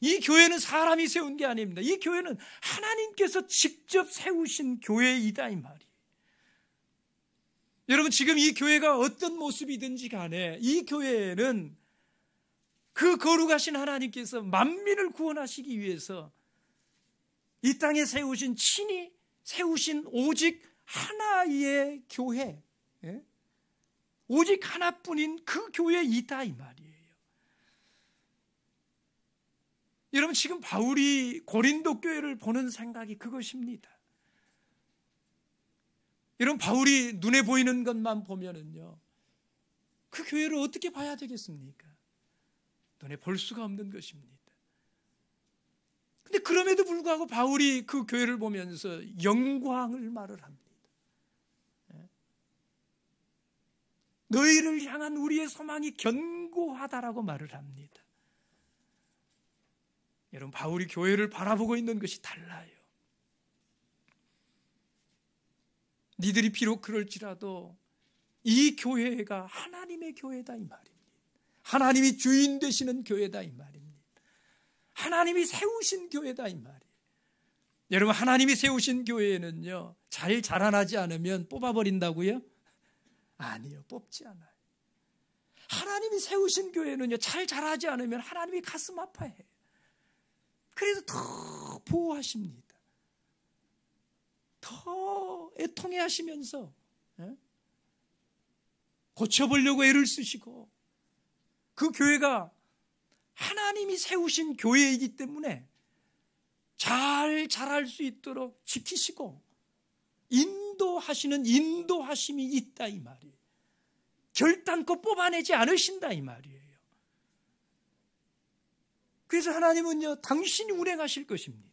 이 교회는 사람이 세운 게 아닙니다. 이 교회는 하나님께서 직접 세우신 교회이다 이 말이에요. 여러분 지금 이 교회가 어떤 모습이든지 간에 이 교회는 그 거룩하신 하나님께서 만민을 구원하시기 위해서 이 땅에 세우신 친히 세우신 오직 하나의 교회, 오직 하나뿐인 그 교회이다 이 말이에요. 여러분 지금 바울이 고린도 교회를 보는 생각이 그것입니다. 여러분 바울이 눈에 보이는 것만 보면은요 그 교회를 어떻게 봐야 되겠습니까? 눈에 볼 수가 없는 것입니다. 근데 그럼에도 불구하고 바울이 그 교회를 보면서 영광을 말을 합니다. 너희를 향한 우리의 소망이 견고하다라고 말을 합니다. 여러분 바울이 교회를 바라보고 있는 것이 달라요. 니들이 비록 그럴지라도 이 교회가 하나님의 교회다 이 말입니다. 하나님이 주인 되시는 교회다 이 말입니다. 하나님이 세우신 교회다 이 말이에요. 여러분 하나님이 세우신 교회는요 잘 자라나지 않으면 뽑아버린다고요? 아니요, 뽑지 않아요. 하나님이 세우신 교회는요 잘 자라지 않으면 하나님이 가슴 아파해요. 그래서 더 보호하십니다. 더 애통해 하시면서 고쳐보려고 애를 쓰시고 그 교회가 하나님이 세우신 교회이기 때문에 잘 자랄 수 있도록 지키시고 인도하시는 인도하심이 있다 이 말이에요. 결단코 뽑아내지 않으신다 이 말이에요. 그래서 하나님은요, 당신이 운행하실 것입니다.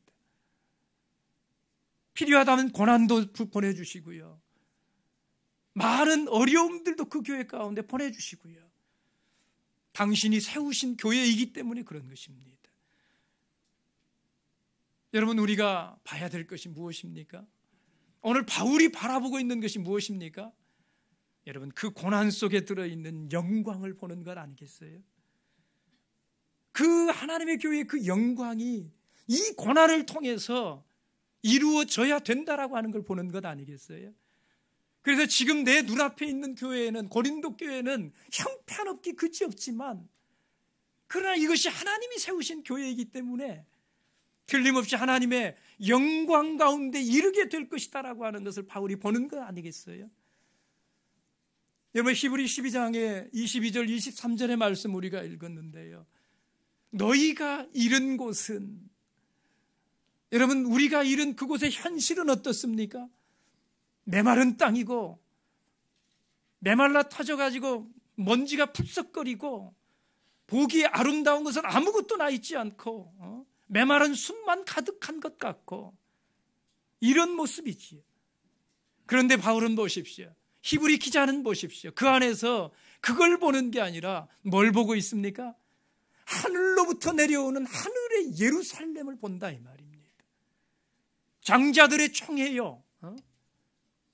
필요하다면 고난도 보내주시고요, 많은 어려움들도 그 교회 가운데 보내주시고요, 당신이 세우신 교회이기 때문에 그런 것입니다. 여러분, 우리가 봐야 될 것이 무엇입니까? 오늘 바울이 바라보고 있는 것이 무엇입니까? 여러분, 그 고난 속에 들어있는 영광을 보는 것 아니겠어요? 그 하나님의 교회의 그 영광이 이 고난을 통해서 이루어져야 된다라고 하는 걸 보는 것 아니겠어요? 그래서 지금 내 눈앞에 있는 교회에는, 고린도 교회는 형편없기 그지없지만, 그러나 이것이 하나님이 세우신 교회이기 때문에 틀림없이 하나님의 영광 가운데 이르게 될 것이다라고 하는 것을 바울이 보는 것 아니겠어요? 여러분, 히브리 12장의 22절 23절의 말씀 우리가 읽었는데요, 너희가 이른 곳은, 여러분, 우리가 이른 그곳의 현실은 어떻습니까? 메마른 땅이고, 메말라 터져가지고 먼지가 풀썩거리고, 보기에 아름다운 것은 아무것도 나 있지 않고, 메마른 숲만 가득한 것 같고, 이런 모습이지요. 그런데 바울은 보십시오, 히브리 기자는 보십시오, 그 안에서 그걸 보는 게 아니라 뭘 보고 있습니까? 하늘로부터 내려오는 하늘의 예루살렘을 본다 이 말입니다. 장자들의 총회요,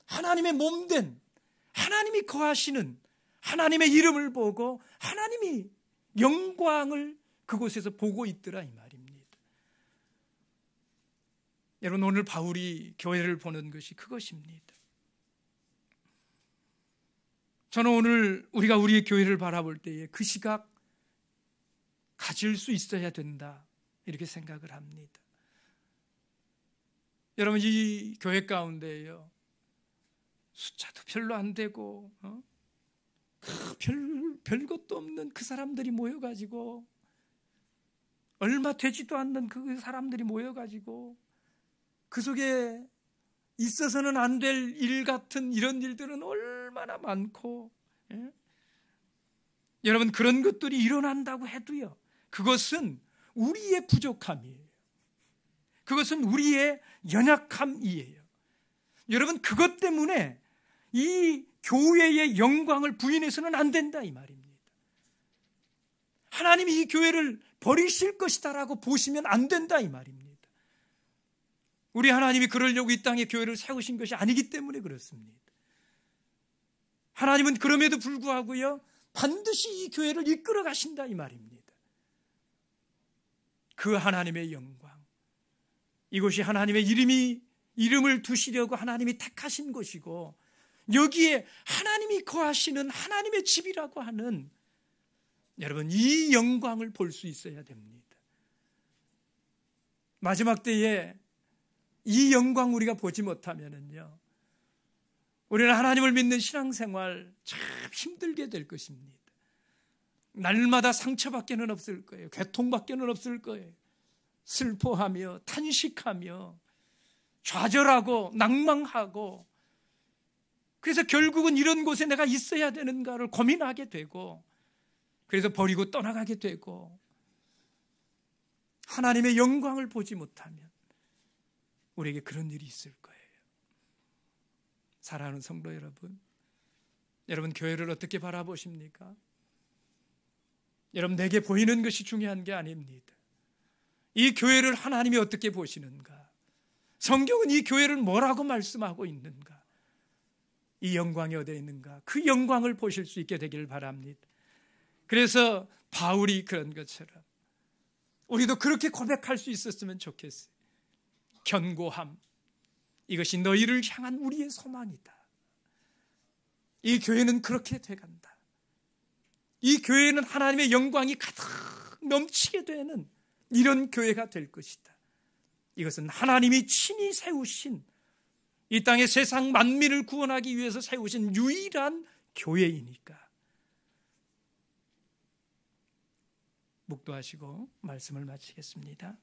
하나님의 몸된, 하나님이 거하시는 하나님의 이름을 보고 하나님이 영광을 그곳에서 보고 있더라 이 말입니다. 여러분, 오늘 바울이 교회를 보는 것이 그것입니다. 저는 오늘 우리가 우리의 교회를 바라볼 때에 그 시각 가질 수 있어야 된다, 이렇게 생각을 합니다. 여러분, 이 교회 가운데요, 숫자도 별로 안 되고 별것도 없는 그 사람들이 모여가지고, 얼마 되지도 않는 그 사람들이 모여가지고 그 속에 있어서는 안 될 일 같은 이런 일들은 얼마나 많고, 여러분, 그런 것들이 일어난다고 해도요, 그것은 우리의 부족함이에요. 그것은 우리의 연약함이에요. 여러분, 그것 때문에 이 교회의 영광을 부인해서는 안 된다 이 말입니다. 하나님이 이 교회를 버리실 것이다라고 보시면 안 된다 이 말입니다. 우리 하나님이 그러려고 이 땅에 교회를 세우신 것이 아니기 때문에 그렇습니다. 하나님은 그럼에도 불구하고요, 반드시 이 교회를 이끌어 가신다 이 말입니다. 그 하나님의 영광, 이곳이 하나님의 이름을 두시려고 하나님이 택하신 곳이고, 여기에 하나님이 거하시는 하나님의 집이라고 하는, 여러분, 이 영광을 볼 수 있어야 됩니다. 마지막 때에 이 영광 우리가 보지 못하면은요, 우리는 하나님을 믿는 신앙생활 참 힘들게 될 것입니다. 날마다 상처밖에는 없을 거예요. 괴통밖에는 없을 거예요. 슬퍼하며 탄식하며 좌절하고 낭망하고, 그래서 결국은 이런 곳에 내가 있어야 되는가를 고민하게 되고, 그래서 버리고 떠나가게 되고, 하나님의 영광을 보지 못하면 우리에게 그런 일이 있을 거예요. 사랑하는 성도 여러분, 여러분 교회를 어떻게 바라보십니까? 여러분, 내게 보이는 것이 중요한 게 아닙니다. 이 교회를 하나님이 어떻게 보시는가? 성경은 이 교회를 뭐라고 말씀하고 있는가? 이 영광이 어디에 있는가? 그 영광을 보실 수 있게 되기를 바랍니다. 그래서 바울이 그런 것처럼 우리도 그렇게 고백할 수 있었으면 좋겠어요. 견고함, 이것이 너희를 향한 우리의 소망이다. 이 교회는 그렇게 돼간다. 이 교회는 하나님의 영광이 가득 넘치게 되는 이런 교회가 될 것이다. 이것은 하나님이 친히 세우신, 이 땅의 세상 만민을 구원하기 위해서 세우신 유일한 교회이니까. 묵도하시고 말씀을 마치겠습니다.